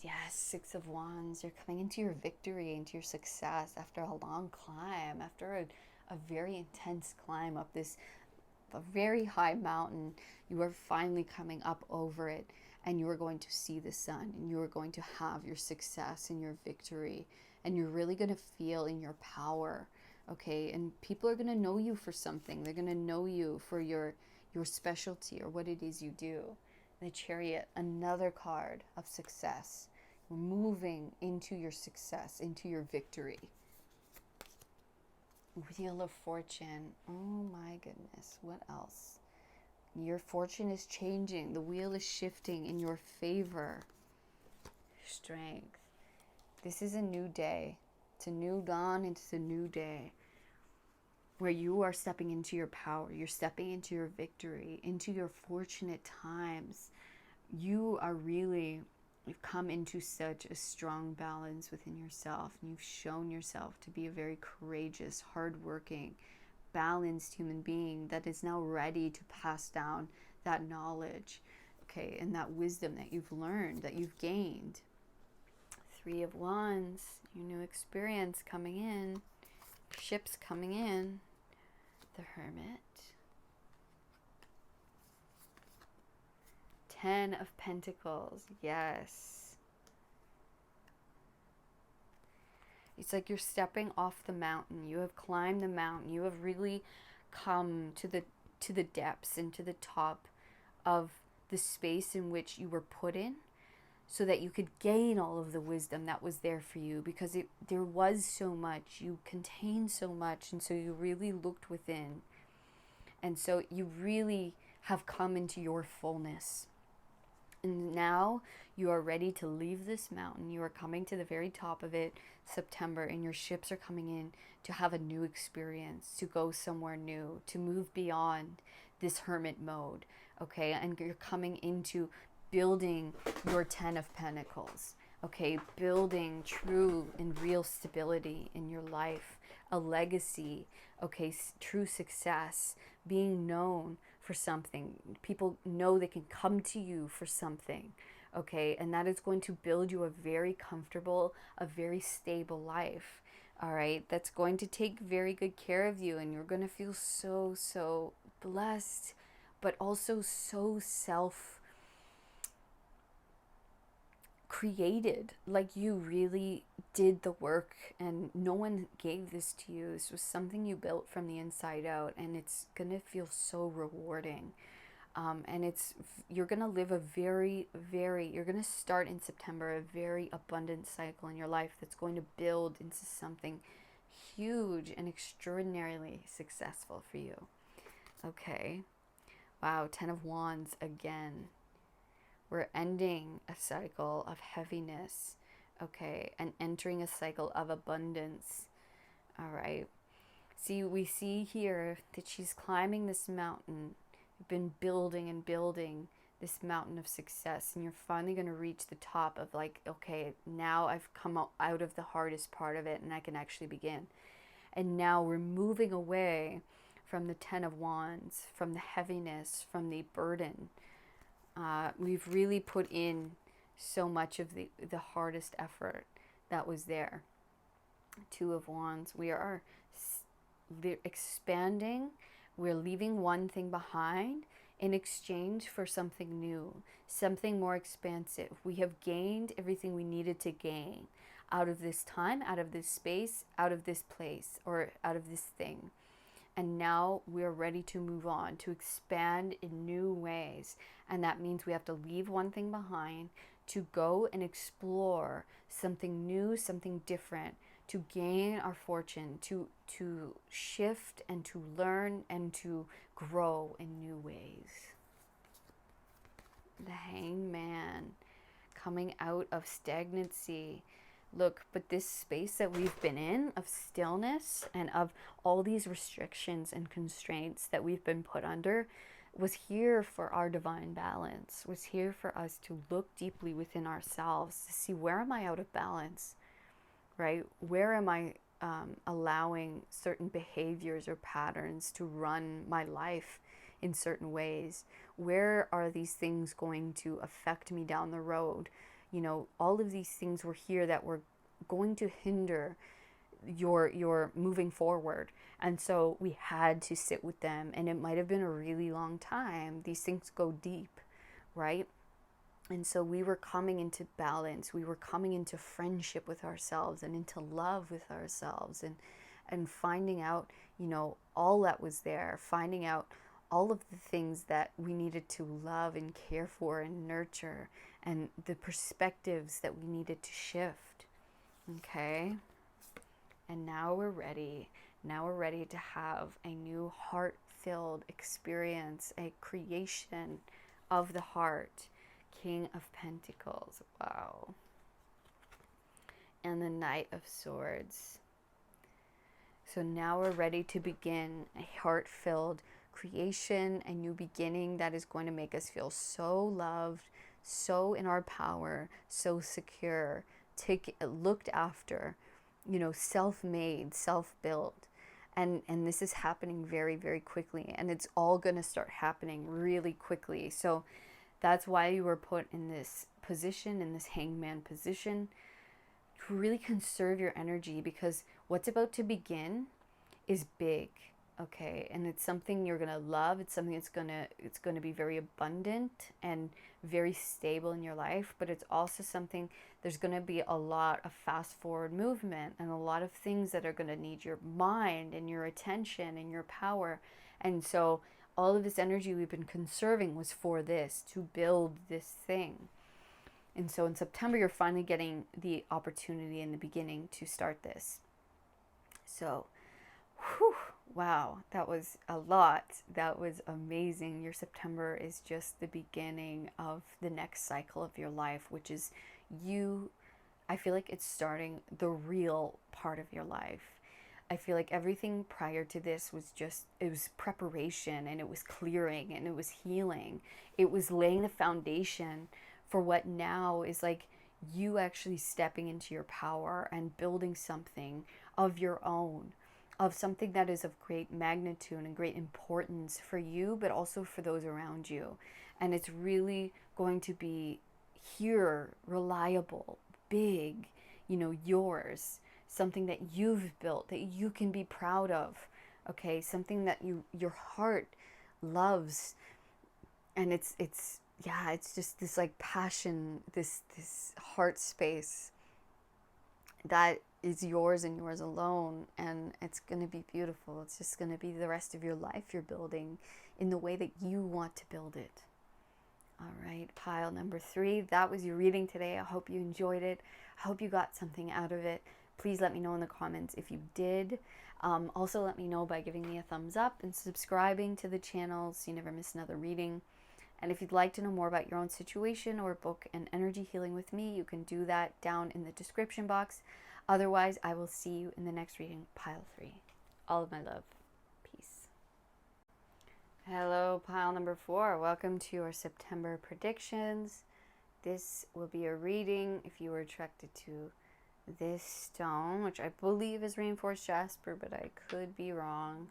Yes, 6 of Wands. You're coming into your victory, into your success after a long climb, after a very intense climb up a very high mountain. You are finally coming up over it, and you are going to see the sun, and you are going to have your success and your victory, and you're really going to feel in your power. Okay, and people are going to know you for something. They're going to know you for your specialty or what it is you do. The Chariot, another card of success. We're moving into your success, into your victory. Wheel of Fortune. Oh my goodness. What else? Your fortune is changing. The wheel is shifting in your favor. Strength. This is a new day. It's a new dawn. It's a new day where you are stepping into your power. You're stepping into your victory, into your fortunate times. You are really, you've come into such a strong balance within yourself. And you've shown yourself to be a very courageous, hardworking, balanced human being that is now ready to pass down that knowledge, okay, and that wisdom that you've learned, that you've gained. 3 of Wands, your new experience coming in, ships coming in. The Hermit. 10 of Pentacles. Yes. It's like you're stepping off the mountain. You have climbed the mountain. You have really come to the depths and to the top of the space in which you were put in, so that you could gain all of the wisdom that was there for you, because there was so much, you contained so much, and so you really looked within, and so you really have come into your fullness. And now you are ready to leave this mountain. You are coming to the very top of it, September, and your ships are coming in to have a new experience, to go somewhere new, to move beyond this hermit mode, okay? And you're coming into building your 10 of Pentacles, okay? Building true and real stability in your life, a legacy, okay? True success, being known for something. People know they can come to you for something, okay? And that is going to build you a very comfortable, a very stable life, all right? That's going to take very good care of you, and you're going to feel so, so blessed, but also so created, like you really did the work and no one gave this to you. This was something you built from the inside out, and it's gonna feel so rewarding. And you're gonna live a you're gonna start in September a very abundant cycle in your life that's going to build into something huge and extraordinarily successful for you. Okay, wow, 10 of Wands again. We're ending a cycle of heaviness, okay, and entering a cycle of abundance, all right? See, we see here that she's climbing this mountain. You've been building and building this mountain of success, and you're finally going to reach the top of, like, okay, now I've come out of the hardest part of it, and I can actually begin. And now we're moving away from the 10 of Wands, from the heaviness, from the burden. We've really put in so much of the hardest effort that was there. 2 of Wands, we are expanding. We're leaving one thing behind in exchange for something new, something more expansive. We have gained everything we needed to gain out of this time, out of this space, out of this place, or out of this thing. And now we're ready to move on, to expand in new ways. And that means we have to leave one thing behind to go and explore something new, something different, to gain our fortune, to shift and to learn and to grow in new ways. The Hangman, coming out of stagnancy. Look, but this space that we've been in of stillness and of all these restrictions and constraints that we've been put under was here for our divine balance, was here for us to look deeply within ourselves to see, where am I out of balance, right? Where am I allowing certain behaviors or patterns to run my life in certain ways? Where are these things going to affect me down the road? You know, all of these things were here that were going to hinder your moving forward. And so we had to sit with them, and it might have been a really long time. These things go deep, right? And so we were coming into balance. We were coming into friendship with ourselves and into love with ourselves, and finding out, you know, all that was there, finding out all of the things that we needed to love and care for and nurture, and the perspectives that we needed to shift. Okay? And now we're ready. Now we're ready to have a new heart-filled experience, a creation of the heart. King of Pentacles. Wow. And the Knight of Swords. So now we're ready to begin a heart-filled creation, a new beginning that is going to make us feel so loved, so in our power, so secure, looked after, you know, self-made, self-built. And this is happening very, very quickly, and it's all going to start happening really quickly. So that's why you were put in this position, in this hangman position, to really conserve your energy, because what's about to begin is big. Okay, and it's something you're gonna love. It's something it's gonna be very abundant and very stable in your life. But it's also something, there's gonna be a lot of fast forward movement and a lot of things that are gonna need your mind and your attention and your power. And so all of this energy we've been conserving was for this, to build this thing. And so in September, you're finally getting the opportunity in the beginning to start this. So, whew, wow, that was a lot. That was amazing. Your September is just the beginning of the next cycle of your life, which is you. I feel like it's starting the real part of your life. I feel like everything prior to this was just, it was preparation and it was clearing and it was healing. It was laying the foundation for what now is like you actually stepping into your power and building something of your own, of something that is of great magnitude and great importance for you, but also for those around you. And it's really going to be here, reliable, big, yours, something that you've built that you can be proud of. Okay, something that your heart loves. And it's yeah, it's just this like passion, this heart space that is yours and yours alone, and it's going to be beautiful. It's just going to be the rest of your life you're building in the way that you want to build it. All right, pile number 3, that was your reading today. I hope you enjoyed it. I hope you got something out of it. Please let me know in the comments if you did. Also let me know by giving me a thumbs up and subscribing to the channel so you never miss another reading. And if you'd like to know more about your own situation or book an energy healing with me, you can do that down in the description box. Otherwise, I will see you in the next reading, pile 3. All of my love. Peace. Hello, pile number 4. Welcome to your September predictions. This will be a reading if you were attracted to this stone, which I believe is reinforced jasper, but I could be wrong.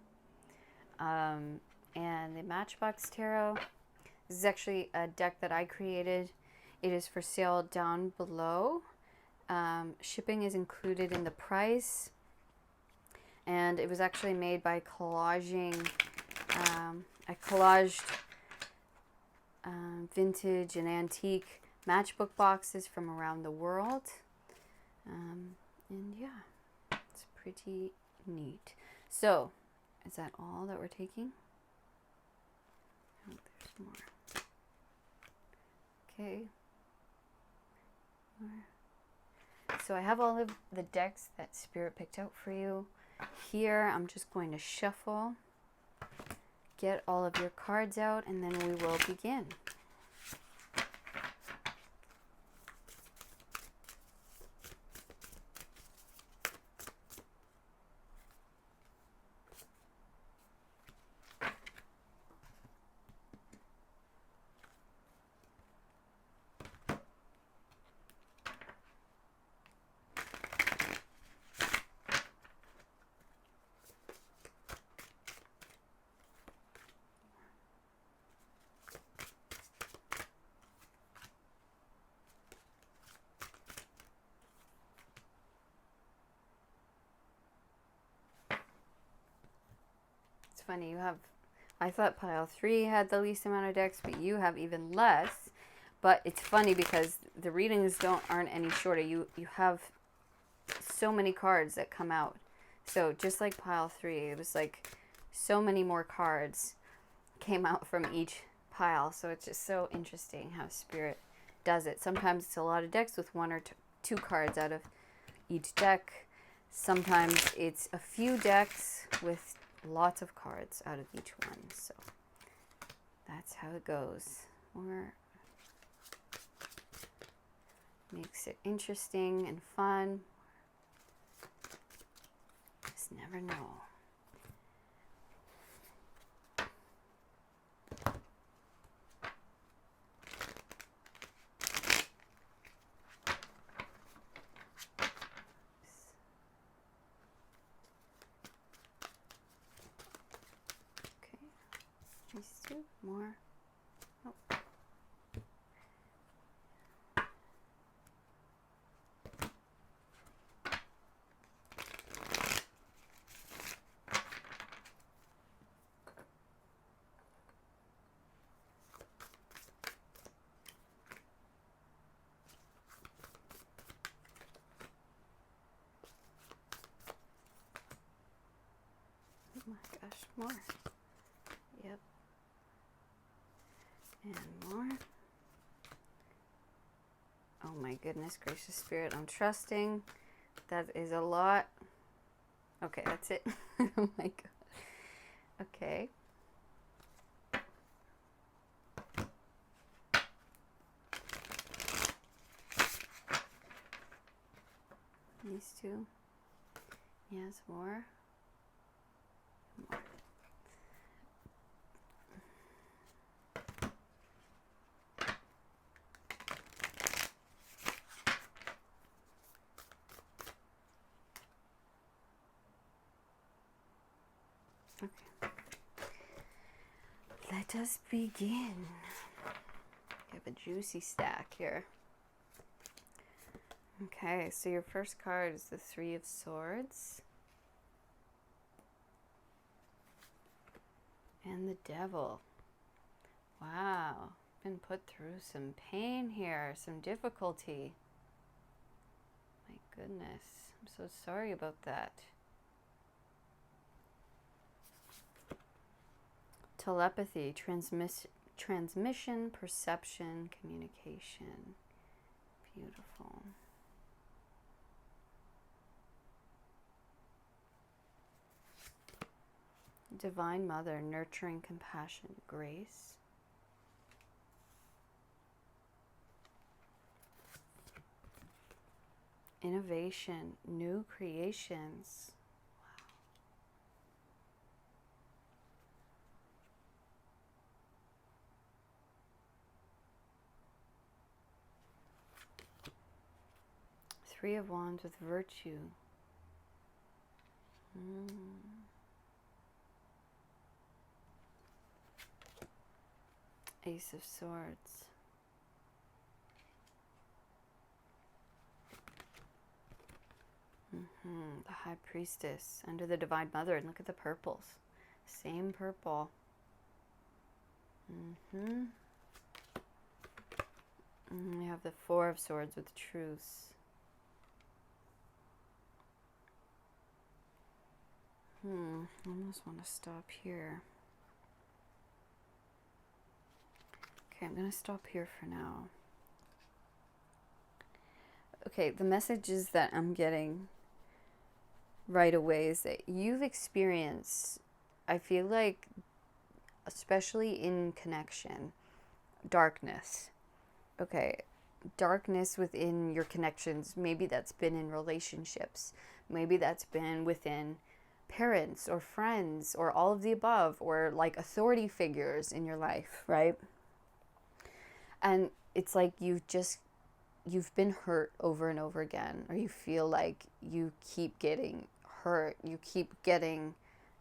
And the Matchbox Tarot. This is actually a deck that I created. It is for sale down below. Shipping is included in the price. And it was actually made by collaging. I collaged vintage and antique matchbook boxes from around the world. And yeah, it's pretty neat. So, is that all that we're taking? Oh, there's more. Okay. So I have all of the decks that Spirit picked out for you. Here, I'm just going to shuffle, get all of your cards out, and then we will begin. Funny, I thought pile 3 had the least amount of decks, but you have even less. But it's funny because the readings aren't any shorter. You have so many cards that come out. So just like pile 3, it was like so many more cards came out from each pile. So it's just so interesting how Spirit does it. Sometimes it's a lot of decks with 1 or 2 cards out of each deck. Sometimes it's a few decks with lots of cards out of each one. So that's how it goes. Or makes it interesting and fun. Just never know. These 2 more. Oh. my gosh, more. Yep. And more. Oh my goodness gracious Spirit, I'm trusting. That is a lot. Okay, that's it. Oh my God. Okay. These two. Yes, more. More. Okay. Let us begin. We have a juicy stack here. Okay, so your first card is the Three of Swords. And the Devil. Wow, been put through some pain here, some difficulty. My goodness, I'm so sorry about that. Telepathy, transmission, perception, communication. Beautiful. Divine Mother, nurturing, compassion, grace. Innovation, new creations. Wow. Three of Wands with virtue. Ace of Swords. The High Priestess under the Divine Mother. And look at the purples. Same purple. And we have the Four of Swords with Truce. I almost want to stop here. Okay, I'm going to stop here for now. Okay, the messages that I'm getting right away is that you've experienced, I feel like, especially in connection, darkness. Okay, darkness within your connections. Maybe that's been in relationships. Maybe that's been within parents or friends or all of the above, or like authority figures in your life, right? And it's like you've been hurt over and over again, or you feel like you keep getting hurt, you keep getting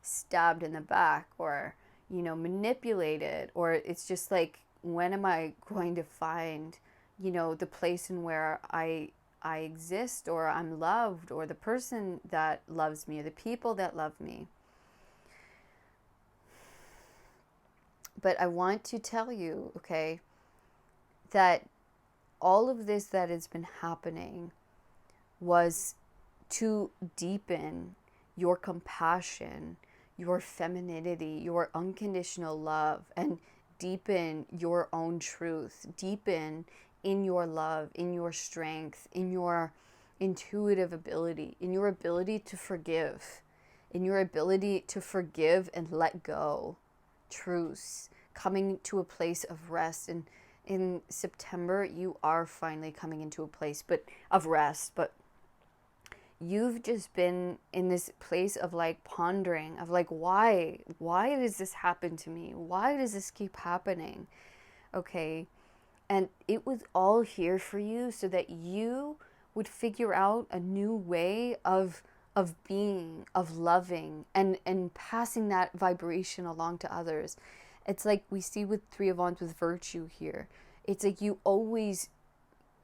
stabbed in the back, or, you know, manipulated, or it's just like, when am I going to find, you know, the place in where I exist, or I'm loved, or the person that loves me, or the people that love me. But I want to tell you, okay, that all of this that has been happening was to deepen your compassion, your femininity, your unconditional love, and deepen your own truth, deepen in your love, in your strength, in your intuitive ability, in your ability to forgive, in your ability to forgive and let go. Truce, coming to a place of rest. And in September, you are finally coming into a place of rest, but you've just been in this place of like pondering, of like, why does this happen to me? Why does this keep happening? Okay. And it was all here for you so that you would figure out a new way of being, of loving, and passing that vibration along to others. It's like we see with Three of Wands with virtue here. It's like you always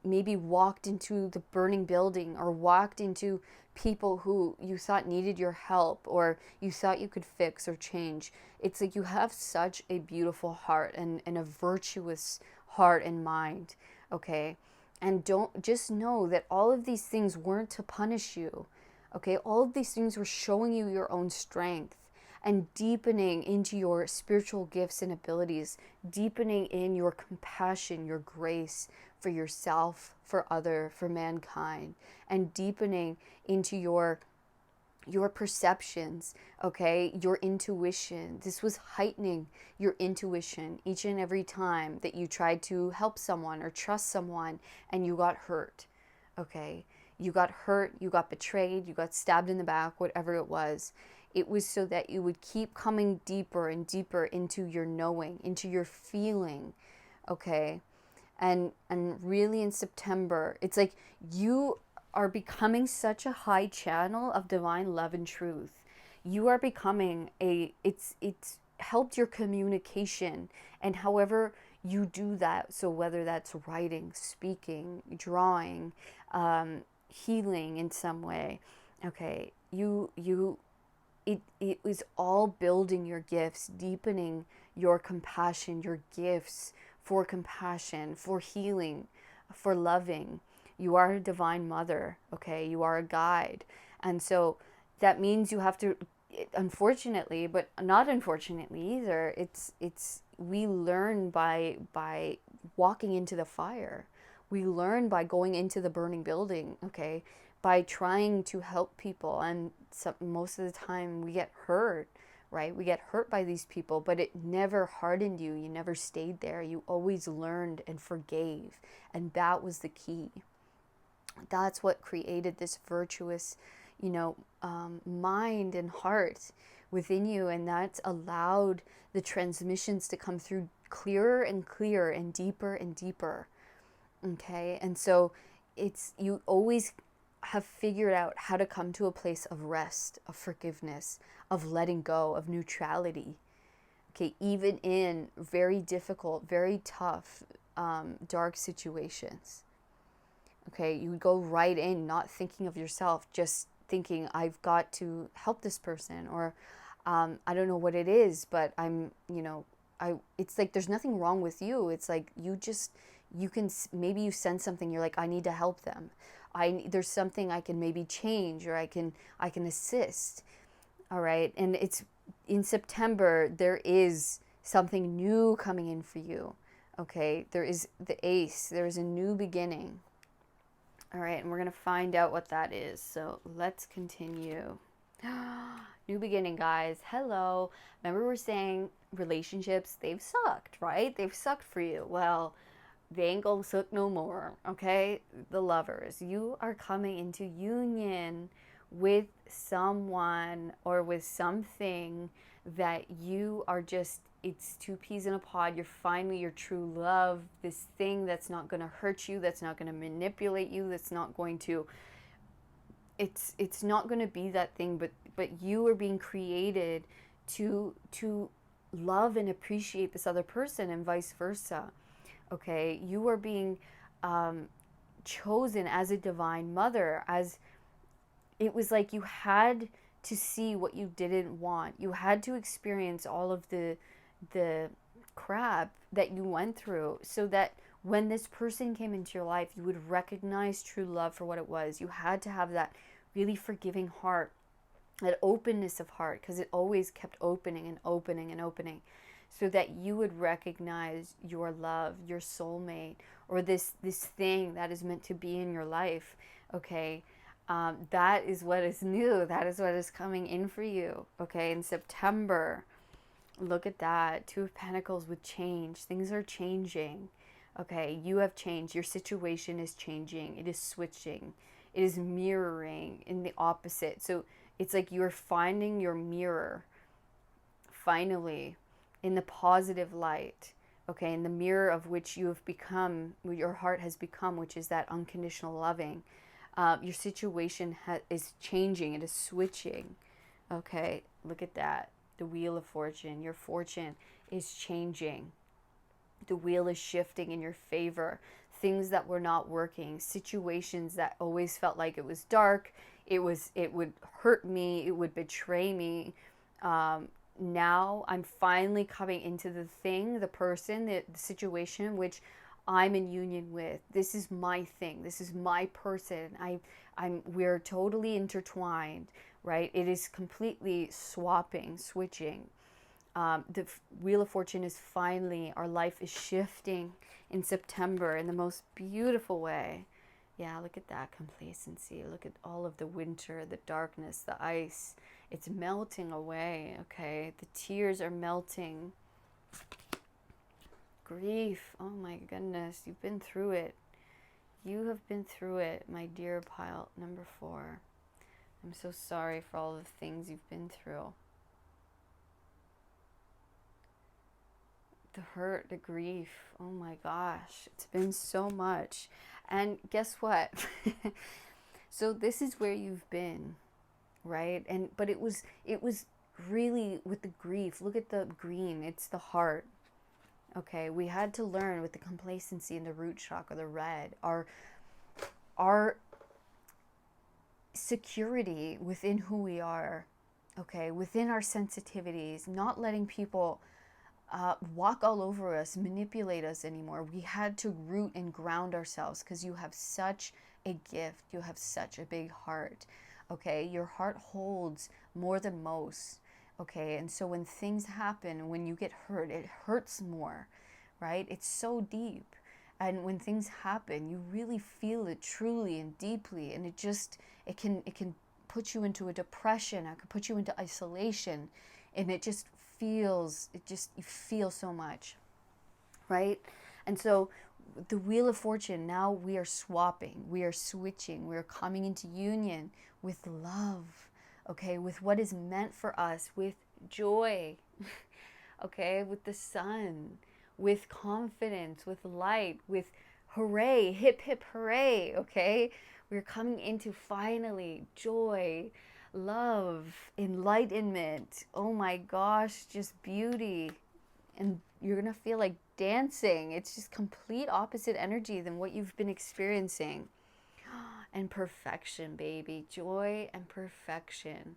maybe walked into the burning building, or walked into people who you thought needed your help, or you thought you could fix or change. It's like you have such a beautiful heart and a virtuous heart and mind, okay? And don't just know that all of these things weren't to punish you, okay? All of these things were showing you your own strength. and deepening into your spiritual gifts and abilities, deepening in your compassion, your grace for yourself, for mankind, and deepening into your perceptions, okay, your intuition. This was heightening your intuition each and every time that you tried to help someone or trust someone and you got hurt, okay? You got hurt, you got betrayed, you got stabbed in the back, whatever it was. It was so that you would keep coming deeper and deeper into your knowing, into your feeling, okay? And really in September, it's like you are becoming such a high channel of divine love and truth. You are becoming it's helped your communication, and however you do that, so whether that's writing, speaking, drawing, healing in some way, okay, it was all building your gifts, deepening your compassion, your gifts for compassion, for healing, for loving. You are a divine mother, okay? You are a guide. And so that means you have to, unfortunately, but not unfortunately either, we learn by walking into the fire. We learn by going into the burning building, okay? By trying to help people. And most of the time we get hurt, right? We get hurt by these people, but it never hardened you. You never stayed there. You always learned and forgave. And that was the key. That's what created this virtuous, mind and heart within you. And that's allowed the transmissions to come through clearer and clearer and deeper. Okay. And so you always have figured out how to come to a place of rest, of forgiveness, of letting go, of neutrality. Okay. Even in very difficult, very tough, dark situations. Okay, you go right in, not thinking of yourself, just thinking, I've got to help this person, or I don't know what it is, but it's like there's nothing wrong with you. It's like maybe you sense something, you're like, I need to help them. There's something I can maybe change, or I can assist. All right, and it's in September, there is something new coming in for you. Okay, there is the ace, there is a new beginning. All right, and we're going to find out what that is. So let's continue. New beginning, guys. Hello. Remember we're saying relationships, they've sucked, right? They've sucked for you. Well, they ain't gonna suck no more, okay? The lovers. You are coming into union with someone or with something that you are just, it's two peas in a pod. You're finally your true love, this thing that's not going to hurt you, that's not going to manipulate you, that's not going to, it's not going to be that thing, but you are being created to love and appreciate this other person, and vice versa. Okay, you are being chosen as a divine mother, as it was like you had to see what you didn't want. You had to experience all of the crap that you went through, so that when this person came into your life, you would recognize true love for what it was. You had to have that really forgiving heart, that openness of heart, because it always kept opening and opening and opening, so that you would recognize your love, your soulmate, or this thing that is meant to be in your life. Okay, that is what is new. That is what is coming in for you. Okay, in September. Look at that. Two of Pentacles with change. Things are changing. Okay, you have changed. Your situation is changing. It is switching. It is mirroring in the opposite. So it's like you're finding your mirror, finally, in the positive light. Okay, in the mirror of which you have become, your heart has become, which is that unconditional loving. Your situation is changing. It is switching. Okay, look at that. The Wheel of Fortune. Your fortune is changing. The wheel is shifting in your favor. Things that were not working, situations that always felt like it was dark, it would hurt me, it would betray me. Now I'm finally coming into the person, the situation which I'm in union with. This is my thing. This is my person. We're totally intertwined. right? It is completely swapping, switching. The Wheel of Fortune is finally, our life is shifting in September in the most beautiful way. Yeah, look at that complacency. Look at all of the winter, the darkness, the ice. It's melting away, okay? The tears are melting. Grief, oh my goodness, you've been through it. You have been through it, my dear pile number 4. I'm so sorry for all the things you've been through. The hurt, the grief, oh my gosh, it's been so much. And guess what? So this is where you've been, right? But it was really with the grief. Look at the green, it's the heart. Okay, we had to learn with the complacency in the root chakra, the red, our security within who we are, okay, within our sensitivities, not letting people walk all over us, manipulate us anymore. We had to root and ground ourselves because you have such a gift. You have such a big heart. Okay, your heart holds more than most. Okay, and so when things happen, when you get hurt, it hurts more, right? It's so deep. And when things happen, you really feel it truly and deeply, and it can put you into a depression. It can put you into isolation, and you feel so much, right? And so the Wheel of Fortune, now we are swapping, we are switching, we are coming into union with love, okay, with what is meant for us, with joy, okay, with the sun, with confidence, with light, with hooray, hip hip hooray, okay? We're coming into finally joy, love, enlightenment. Oh my gosh, just beauty. And you're going to feel like dancing. It's just complete opposite energy than what you've been experiencing. And perfection, baby. Joy and perfection.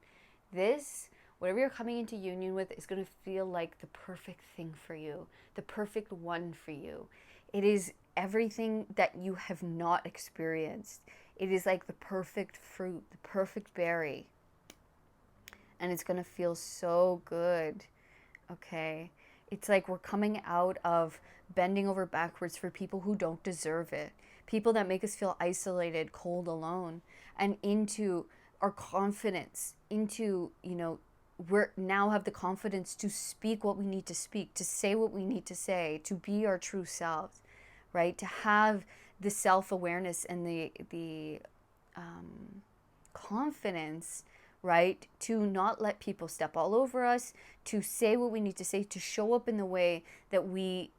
This, whatever you're coming into union with, is going to feel like the perfect thing for you, the perfect one for you. It is everything that you have not experienced. It is like the perfect fruit, the perfect berry. And it's going to feel so good, okay? It's like we're coming out of bending over backwards for people who don't deserve it, people that make us feel isolated, cold, alone, and into our confidence, into, we now have the confidence to speak what we need to speak, to say what we need to say, to be our true selves, right? To have the self-awareness and the confidence, right, to not let people step all over us, to say what we need to say, to show up in the way that we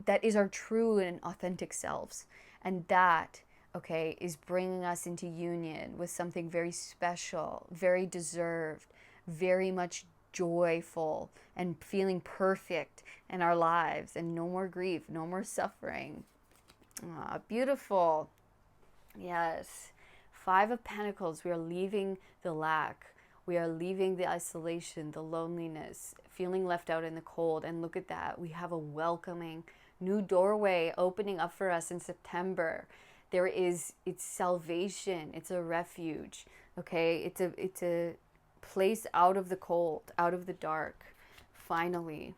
that is our true and authentic selves. And that, okay, is bringing us into union with something very special, very deserved, very much joyful, and feeling perfect in our lives, and no more grief, no more suffering. Beautiful. Yes. 5 of Pentacles, we are leaving the lack. We are leaving the isolation, the loneliness, feeling left out in the cold. And look at that. We have a welcoming new doorway opening up for us in September. It's salvation. It's a refuge. Okay? It's a place out of the cold, out of the dark. Finally.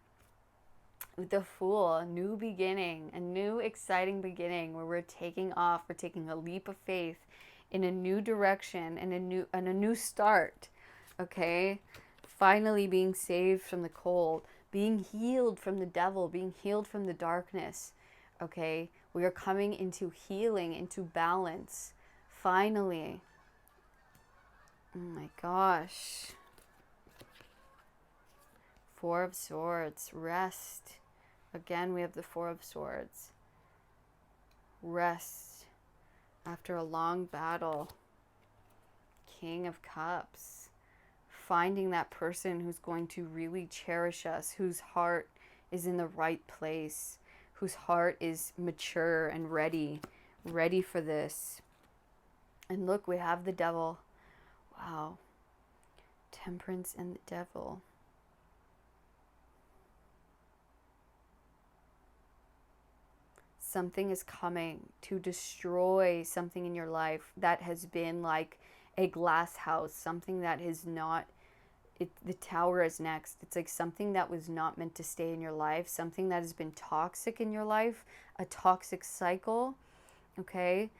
With the Fool, a new beginning, a new exciting beginning where we're taking off, we're taking a leap of faith in a new direction and a new start. Okay? Finally being saved from the cold, being healed from the devil, being healed from the darkness. Okay? We are coming into healing, into balance. Finally. Oh my gosh. 4 of Swords, rest. Again, we have the 4 of Swords. Rest after a long battle. King of Cups. Finding that person who's going to really cherish us, whose heart is in the right place, whose heart is mature and ready for this. And look, we have the Devil. Wow. Temperance and the Devil. Something is coming to destroy something in your life that has been like a glass house, something that is not, the tower is next. It's like something that was not meant to stay in your life, something that has been toxic in your life, a toxic cycle, okay?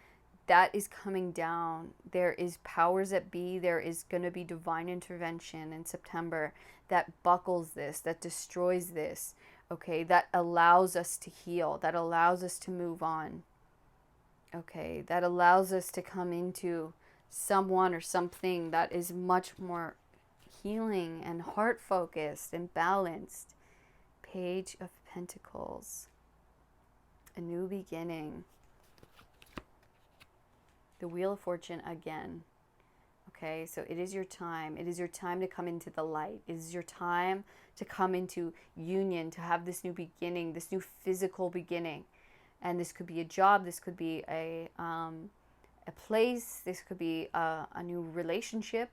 That is coming down. There is powers that be. There is going to be divine intervention in September that buckles this, that destroys this, okay? That allows us to heal, that allows us to move on, okay? That allows us to come into someone or something that is much more healing and heart focused and balanced. Page of Pentacles. A new beginning. The Wheel of Fortune again. Okay, so it is your time. It is your time to come into the light. It is your time to come into union, to have this new beginning, this new physical beginning. And this could be a job. This could be a place. This could be a new relationship.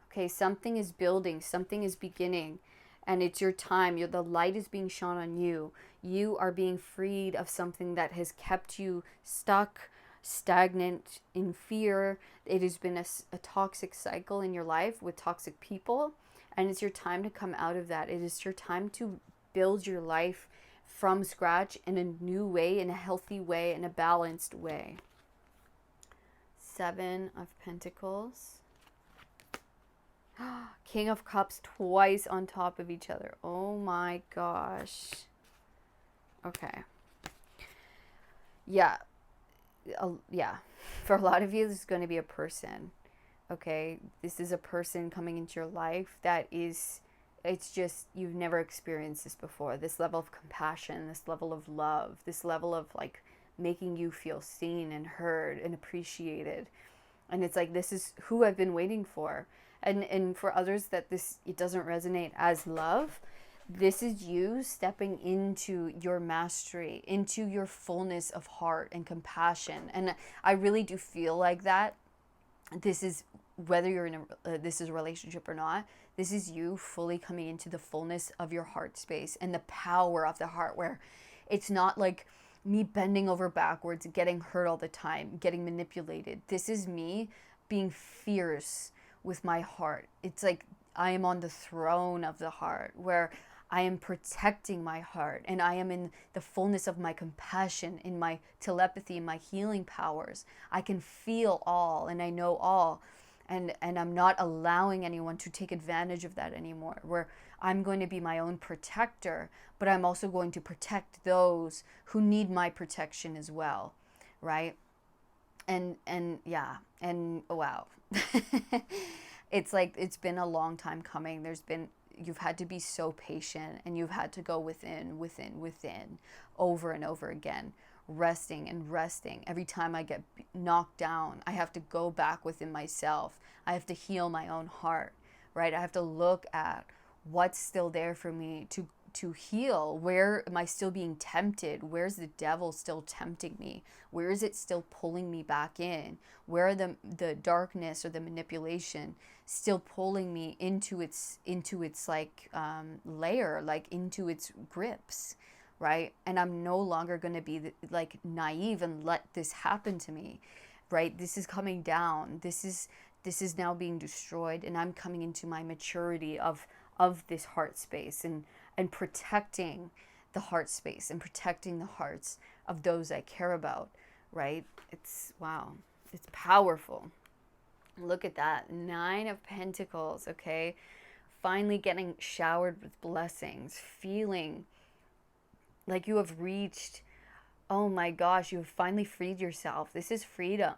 Okay, something is building. Something is beginning. And it's your time. The light is being shone on you. You are being freed of something that has kept you stuck, stagnant, in fear. It has been a toxic cycle in your life with toxic people, and it's your time to come out of that. It is your time to build your life from scratch in a new way, in a healthy way, in a balanced way. 7 of Pentacles. King of Cups twice on top of each other. Oh my gosh. Okay. Yeah, for a lot of you, this is going to be a person. Okay, this is a person coming into your life that is, it's just, you've never experienced this before. This level of compassion, this level of love, this level of like making you feel seen and heard and appreciated. And it's like, this is who I've been waiting for. And for others that it doesn't resonate as love, this is you stepping into your mastery, into your fullness of heart and compassion. And I really do feel like that. This is, whether you're in this is a relationship or not, this is you fully coming into the fullness of your heart space and the power of the heart, where it's not like me bending over backwards, getting hurt all the time, getting manipulated. This is me being fierce with my heart. It's like I am on the throne of the heart, where I am protecting my heart, and I am in the fullness of my compassion, in my telepathy, in my healing powers. I can feel all, and I know all, and I'm not allowing anyone to take advantage of that anymore, where I'm going to be my own protector, but I'm also going to protect those who need my protection as well, right? And yeah, and wow. It's like, it's been a long time coming. You've had to be so patient, and you've had to go within, over and over again, resting and resting. Every time I get knocked down, I have to go back within myself. I have to heal my own heart, right? I have to look at what's still there for me to heal. Where am I still being tempted? Where's the devil still tempting me? Where is it still pulling me back in? Where are the darkness or the manipulation still pulling me into its like layer, like into its grips, right? And I'm no longer going to be like naive and let this happen to me, right? This is coming down. This is now being destroyed, and I'm coming into my maturity of this heart space, and protecting the heart space, and protecting the hearts of those I care about, right? It's, wow, it's powerful. Look at that. 9 of Pentacles, okay? Finally getting showered with blessings, feeling like you have reached, oh my gosh, you have finally freed yourself. This is freedom,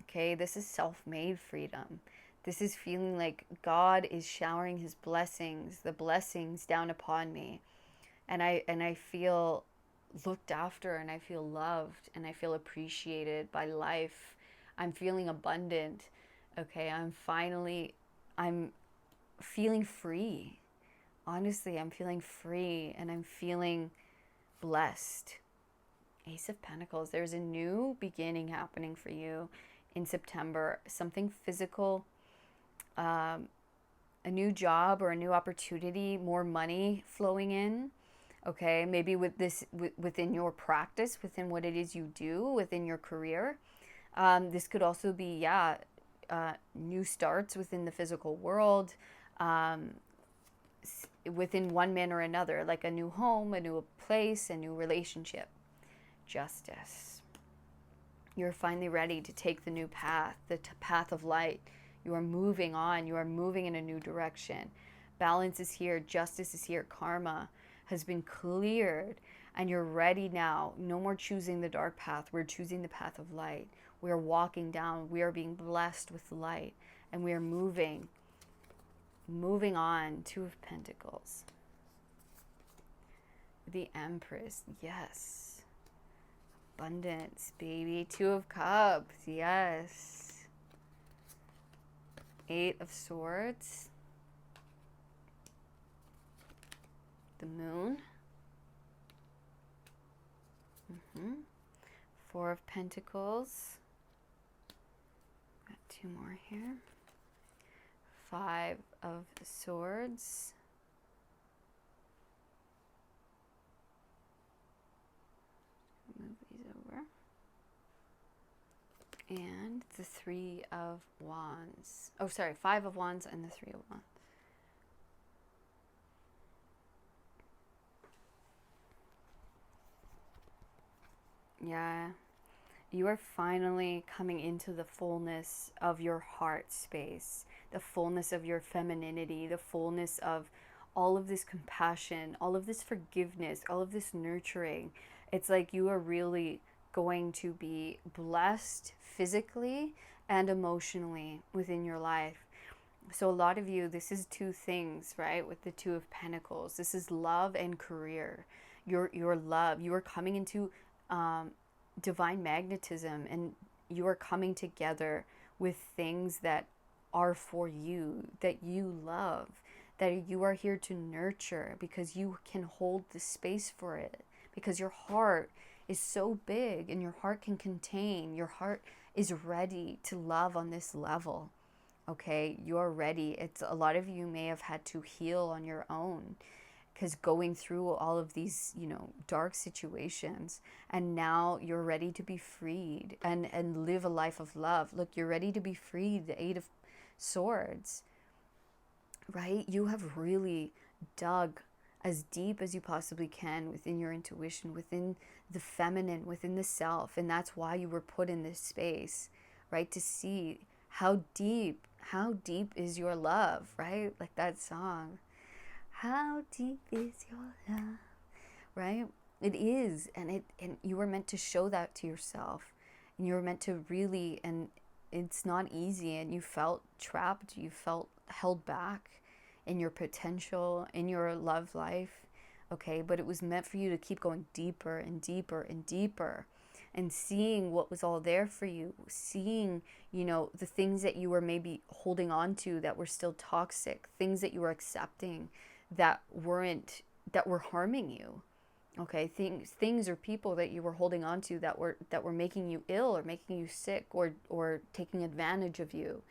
okay? This is self-made freedom. This is feeling like God is showering his blessings, the blessings down upon me. And I feel looked after, and I feel loved, and I feel appreciated by life. I'm feeling abundant. Okay, I'm feeling free. Honestly, I'm feeling free, and I'm feeling blessed. Ace of Pentacles. There's a new beginning happening for you in September. Something physical, a new job or a new opportunity, more money flowing in. Okay, maybe with this, within your practice, within what it is you do, within your career. This could also be, new starts within the physical world, within one man or another, like a new home, a new place, a new relationship. Justice. You're finally ready to take the new path, the path of light. You are moving on. You are moving in a new direction. Balance is here. Justice is here. Karma has been cleared. And you're ready now. No more choosing the dark path. We're choosing the path of light. We are walking down. We are being blessed with light. And we are moving on. Two of Pentacles. The Empress. Yes. Abundance, baby. Two of Cups. Yes. Eight of Swords. The Moon. Four of Pentacles. Got two more here. Five of Swords. Move these over. And the Three of Wands. Oh, sorry, Five of Wands and the Three of Wands. Yeah. You are finally coming into the fullness of your heart space, the fullness of your femininity, the fullness of all of this compassion, all of this forgiveness, all of this nurturing. It's like you are really going to be blessed physically and emotionally within your life. So a lot of you, this is two things, right? With the Two of Pentacles, this is love and career. Your love, you are coming into divine magnetism, and you are coming together with things that are for you, that you love, that you are here to nurture, because you can hold the space for it, because your heart is so big and your heart can contain, your heart is ready to love on this level. Okay, you're ready. It's a lot of you may have had to heal on your own, because going through all of these, dark situations, and now you're ready to be freed and live a life of love. Look, you're ready to be freed. The Eight of Swords, right? You have really dug as deep as you possibly can within your intuition, within the feminine, within the self. And that's why you were put in this space, right? To see how deep is your love, right? Like that song. How deep is your love, right? It is, and you were meant to show that to yourself, and you were meant to really, and it's not easy, and you felt trapped, you felt held back in your potential, in your love life, okay? But it was meant for you to keep going deeper and deeper and deeper, and seeing what was all there for you, seeing, the things that you were maybe holding on to that were still toxic, things that you were accepting that were harming you, okay? Things or people that you were holding on to that were making you ill or making you sick or taking advantage of you,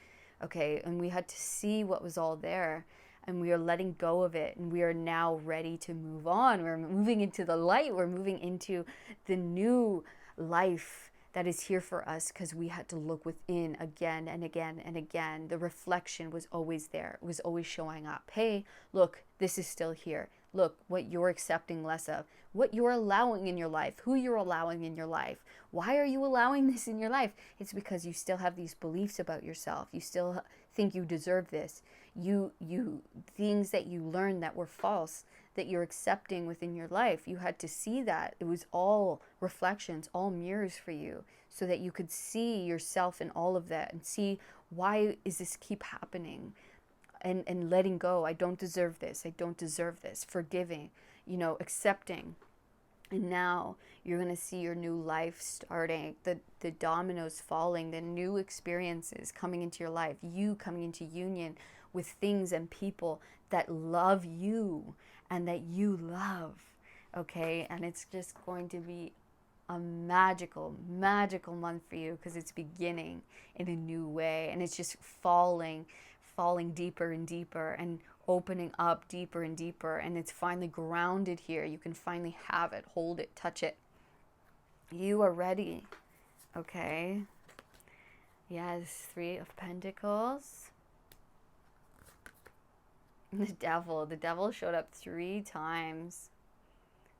okay? And we had to see what was all there, and we are letting go of it, and we are now ready to move on. We're moving into the light. We're moving into the new life that is here for us, because we had to look within again and again and again. The reflection was always there. It was always showing up. Hey, look, this is still here. Look, what you're accepting less of, what you're allowing in your life, who you're allowing in your life. Why are you allowing this in your life? It's because you still have these beliefs about yourself. You still think you deserve this. You things that you learned that were false, that you're accepting within your life. You had to see that. It was all reflections, all mirrors for you, so that you could see yourself in all of that and see, why is this keep happening? And letting go. I don't deserve this. I don't deserve this. Forgiving, accepting. And now you're going to see your new life starting, the dominoes falling, the new experiences coming into your life, you coming into union with things and people that love you and that you love, okay? And it's just going to be a magical month for you, because it's beginning in a new way, and it's just falling deeper and deeper and opening up deeper and deeper, and it's finally grounded here. You can finally have it, hold it, touch it. You are ready, okay? Yes, Three of Pentacles. The devil showed up 3 times.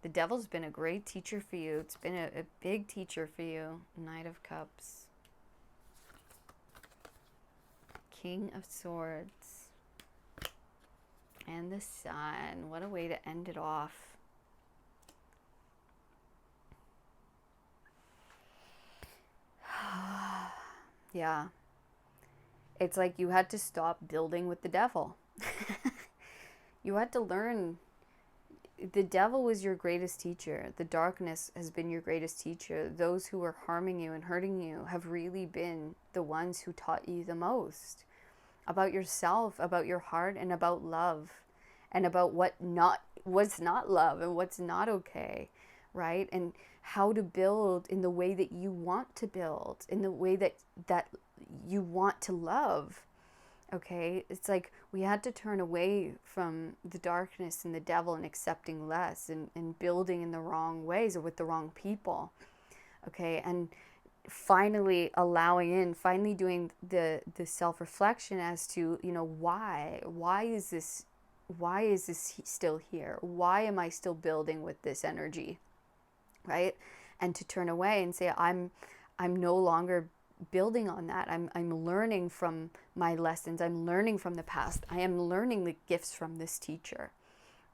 The devil's been a great teacher for you. It's been a big teacher for you. Knight of Cups. King of Swords. And the Sun. What a way to end it off. Yeah. It's like you had to stop building with the devil. You had to learn. The devil was your greatest teacher. The darkness has been your greatest teacher. Those who were harming you and hurting you have really been the ones who taught you the most about yourself, about your heart, and about love, and about what's not love and what's not okay, right? And how to build in the way that you want to build, in the way that you want to love. Okay, it's like we had to turn away from the darkness and the devil and accepting less, and building in the wrong ways or with the wrong people. Okay, and finally allowing in, finally doing the self-reflection as to, why is this still here? Why am I still building with this energy, right? And to turn away and say, I'm no longer building on that. I'm learning from my lessons. I'm learning from the past. I am learning the gifts from this teacher.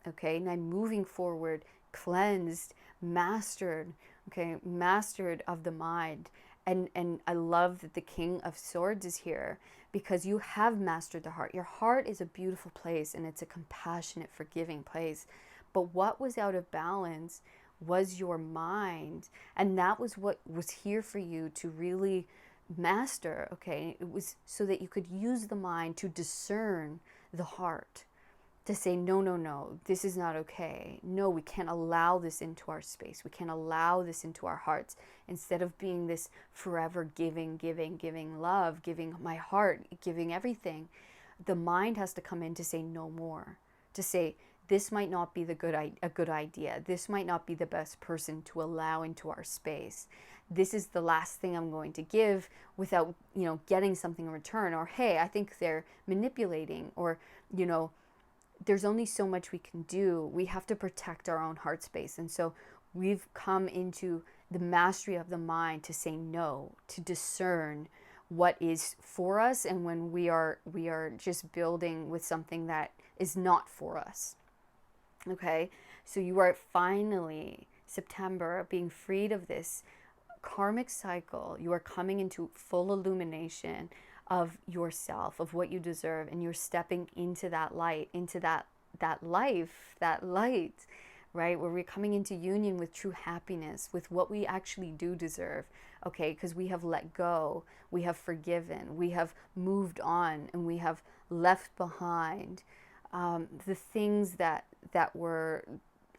Okay, and I'm moving forward, cleansed, mastered, okay, mastered of the mind. And I love that the King of Swords is here, because you have mastered the heart. Your heart is a beautiful place, and it's a compassionate, forgiving place. But what was out of balance was your mind. And that was what was here for you to really master, okay? It was so that you could use the mind to discern the heart, to say, no, no, no, this is not okay. No, we can't allow this into our space. We can't allow this into our hearts. Instead of being this forever giving, giving, giving love, giving my heart, giving everything, the mind has to come in to say no more, to say, this might not be a good idea. This might not be the best person to allow into our space. This is the last thing I'm going to give without, getting something in return. Or, hey, I think they're manipulating. Or, there's only so much we can do. We have to protect our own heart space. And so we've come into the mastery of the mind to say no, to discern what is for us, and when we are just building with something that is not for us. Okay, so you are finally, September, being freed of this karmic cycle. You are coming into full illumination of yourself, of what you deserve, and you're stepping into that light, into that life, that light, right? Where we're coming into union with true happiness, with what we actually do deserve, okay? Because we have let go, we have forgiven, we have moved on, and we have left behind the things that were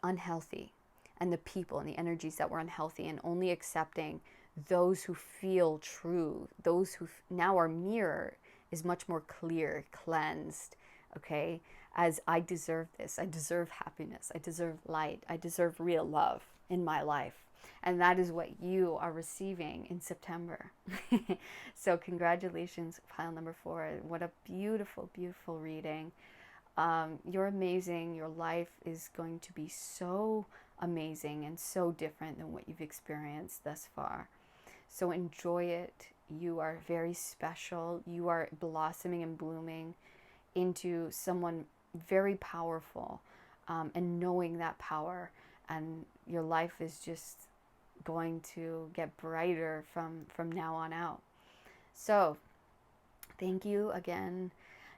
unhealthy, and the people and the energies that were unhealthy, and only accepting those who feel true, those who now our mirror is much more clear, cleansed, okay? As I deserve this, I deserve happiness, I deserve light, I deserve real love in my life. And that is what you are receiving in September. So congratulations, pile number 4. What a beautiful, beautiful reading. You're amazing. Your life is going to be so amazing and so different than what you've experienced thus far. So enjoy it. You are very special. You are blossoming and blooming into someone very powerful, and knowing that power. And your life is just going to get brighter from now on out. So thank you again.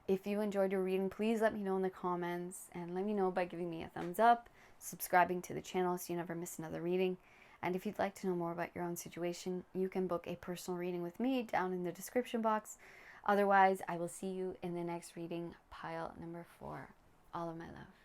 If you enjoyed your reading, please let me know in the comments, and let me know by giving me a thumbs up, subscribing to the channel so you never miss another reading. And if you'd like to know more about your own situation, you can book a personal reading with me down in the description box. Otherwise, I will see you in the next reading, pile number 4. All of my love.